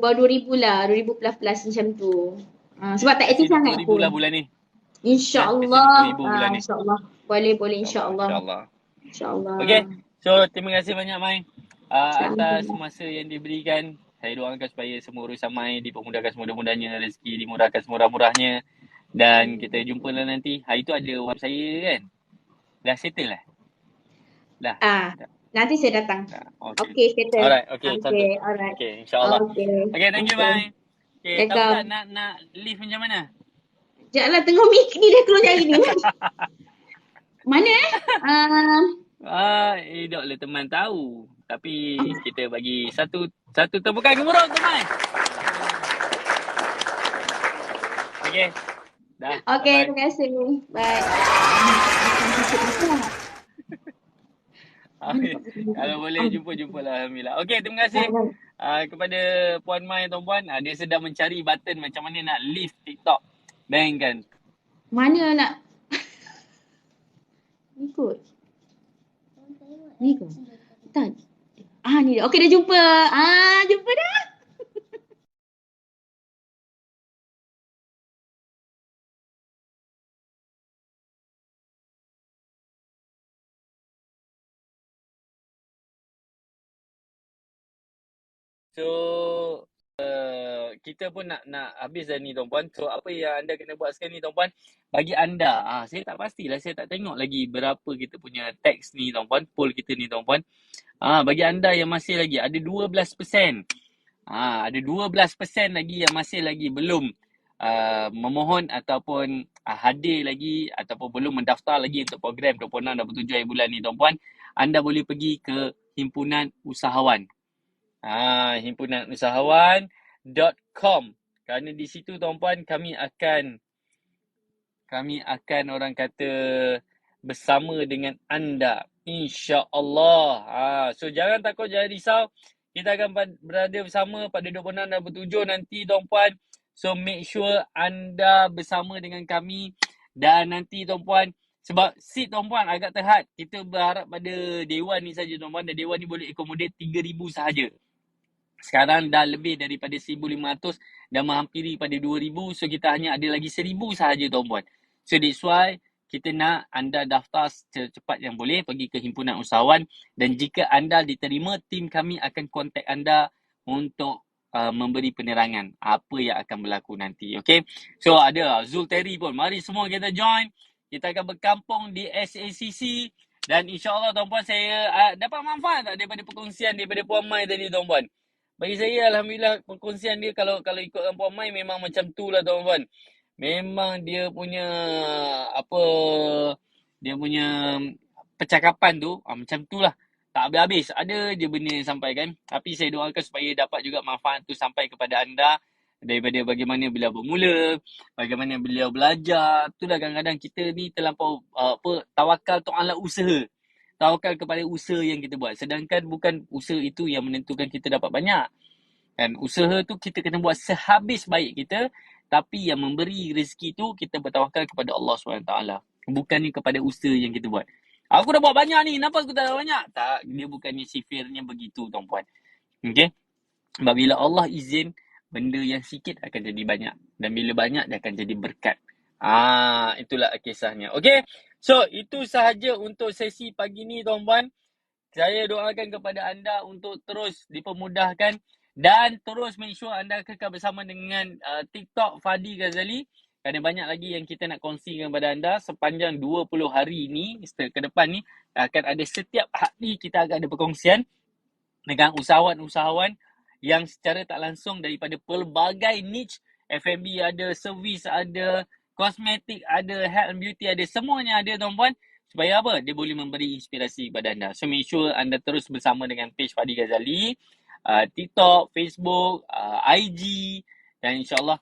baru 2,000 lah, 2,000 plus macam tu. Sebab tak aktif sangat pun. 2,000 lah bulan ni. InsyaAllah. Bulan ni. InsyaAllah. Boleh insyaAllah. InsyaAllah. Okay. So, terima kasih banyak Mai atas masa yang diberikan. Saya doakan supaya semua urusan Mai dipermudahkan semudah-mudahnya, rezeki dimurahkan semurah-murahnya. Dan kita jumpa lah nanti. Hari tu ada WhatsApp saya kan? Dah settle lah? Dah? Nanti saya datang. Okay. Okay, settle. Alright, okay, cantik. Alright. Okay, insyaAllah. Okay, thank you, bye. Okay, tahu tak nak live macam mana? Sekejap lah, tengok mic ni dah keluar hari ni. Mana Dok lah teman tahu. Tapi kita bagi satu tepukan gemuruh teman. Okay. Dah. Okay, terima kasih. Bye. Kalau boleh jumpa-jumpalah, alhamdulillah. Okay, terima kasih kepada Puan Mai, tuan-puan. Dia sedang mencari button macam mana nak leave TikTok. Bayangkan. Mana nak ikut? Ni ke? Tak. Ni dah. Okay, dah jumpa. Jumpa dah. So, kita pun nak habis dah ni, tuan-puan. So, apa yang anda kena buat sekarang ni, tuan-puan? Bagi anda, saya tak pastilah. Saya tak tengok lagi berapa kita punya teks ni, tuan-puan. Poll kita ni, tuan-puan. Bagi anda yang masih lagi, ada 12%. Ada 12% lagi yang masih lagi belum memohon ataupun hadir lagi ataupun belum mendaftar lagi untuk program 26-27 hari bulan ni, tuan-puan. Anda boleh pergi ke Himpunan Usahawan. himpunanusahawan.com. Kerana di situ, tuan-puan, kami akan orang kata bersama dengan anda, insya-Allah. So jangan takut, jangan risau. Kita akan berada bersama pada 26 dan 27 nanti, tuan-puan. So make sure anda bersama dengan kami. Dan nanti, tuan-puan, sebab seat, tuan-puan, agak terhad. Kita berharap pada Dewan ni saja, tuan-puan. Dan Dewan ni boleh accommodate 3,000 sahaja. Sekarang dah lebih daripada 1,500 dan menghampiri pada 2,000. So kita hanya ada lagi 1,000 sahaja, tuan-puan. So that's why kita nak anda daftar secepat yang boleh, pergi ke Himpunan Usahawan. Dan jika anda diterima, tim kami akan kontak anda untuk memberi penerangan apa yang akan berlaku nanti. Okay. So ada Zul Terry pun. Mari semua kita join. Kita akan berkampung di SACC. Dan insyaAllah, tuan-puan, saya dapat manfaat tak daripada perkongsian daripada Puan Mai tadi, tuan-puan? Bagi saya, alhamdulillah, perkongsian dia kalau ikutkan Puan Mai memang macam tu lah, tuan-puan. Memang dia punya percakapan tu macam tu lah. Tak habis-habis. Ada je benda yang sampaikan. Tapi saya doakan supaya dapat juga manfaat tu sampai kepada anda. Daripada bagaimana beliau bermula, bagaimana beliau belajar. Itulah kadang-kadang kita ni terlampau tawakal tu ala usaha. Tawakal kepada usaha yang kita buat. Sedangkan bukan usaha itu yang menentukan kita dapat banyak. Dan usaha tu kita kena buat sehabis baik kita. Tapi yang memberi rezeki tu kita bertawakal kepada Allah SWT. Bukannya kepada usaha yang kita buat. Aku dah buat banyak ni, kenapa aku tak banyak? Tak, dia bukannya sifirnya begitu, tuan-puan. Okay? Sebab bila Allah izin, benda yang sikit akan jadi banyak. Dan bila banyak, dia akan jadi berkat. Itulah kisahnya. Okay? So, itu sahaja untuk sesi pagi ni, tuan-puan. Saya doakan kepada anda untuk terus dipermudahkan dan terus make sure anda kekal bersama dengan TikTok Fadi Ghazali. Kerana banyak lagi yang kita nak kongsikan kepada anda sepanjang 20 hari ni ke depan ni. Akan ada setiap hari kita akan ada perkongsian dengan usahawan-usahawan yang secara tak langsung daripada pelbagai niche. F&B ada, servis ada, kosmetik ada, health and beauty ada, semuanya ada, tuan-puan. Supaya apa? Dia boleh memberi inspirasi kepada anda. So make sure anda terus bersama dengan page Fadi Ghazali, TikTok, Facebook, IG, dan insyaAllah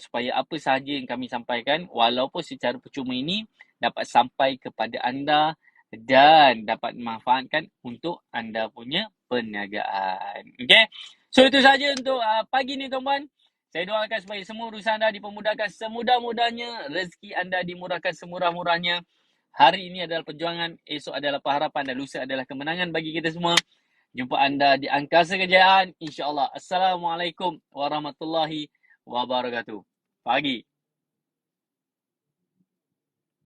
supaya apa sahaja yang kami sampaikan walaupun secara percuma ini dapat sampai kepada anda dan dapat memanfaatkan untuk anda punya perniagaan. Okay? So itu sahaja untuk pagi ni, tuan-puan. Saya doakan supaya semua urusan anda dipermudahkan semudah-mudahnya, rezeki anda dimurahkan semurah-murahnya. Hari ini adalah perjuangan, esok adalah pengharapan dan lusa adalah kemenangan bagi kita semua. Jumpa anda di Angkasa Kejayaan, insya-Allah. Assalamualaikum warahmatullahi wabarakatuh. Pagi.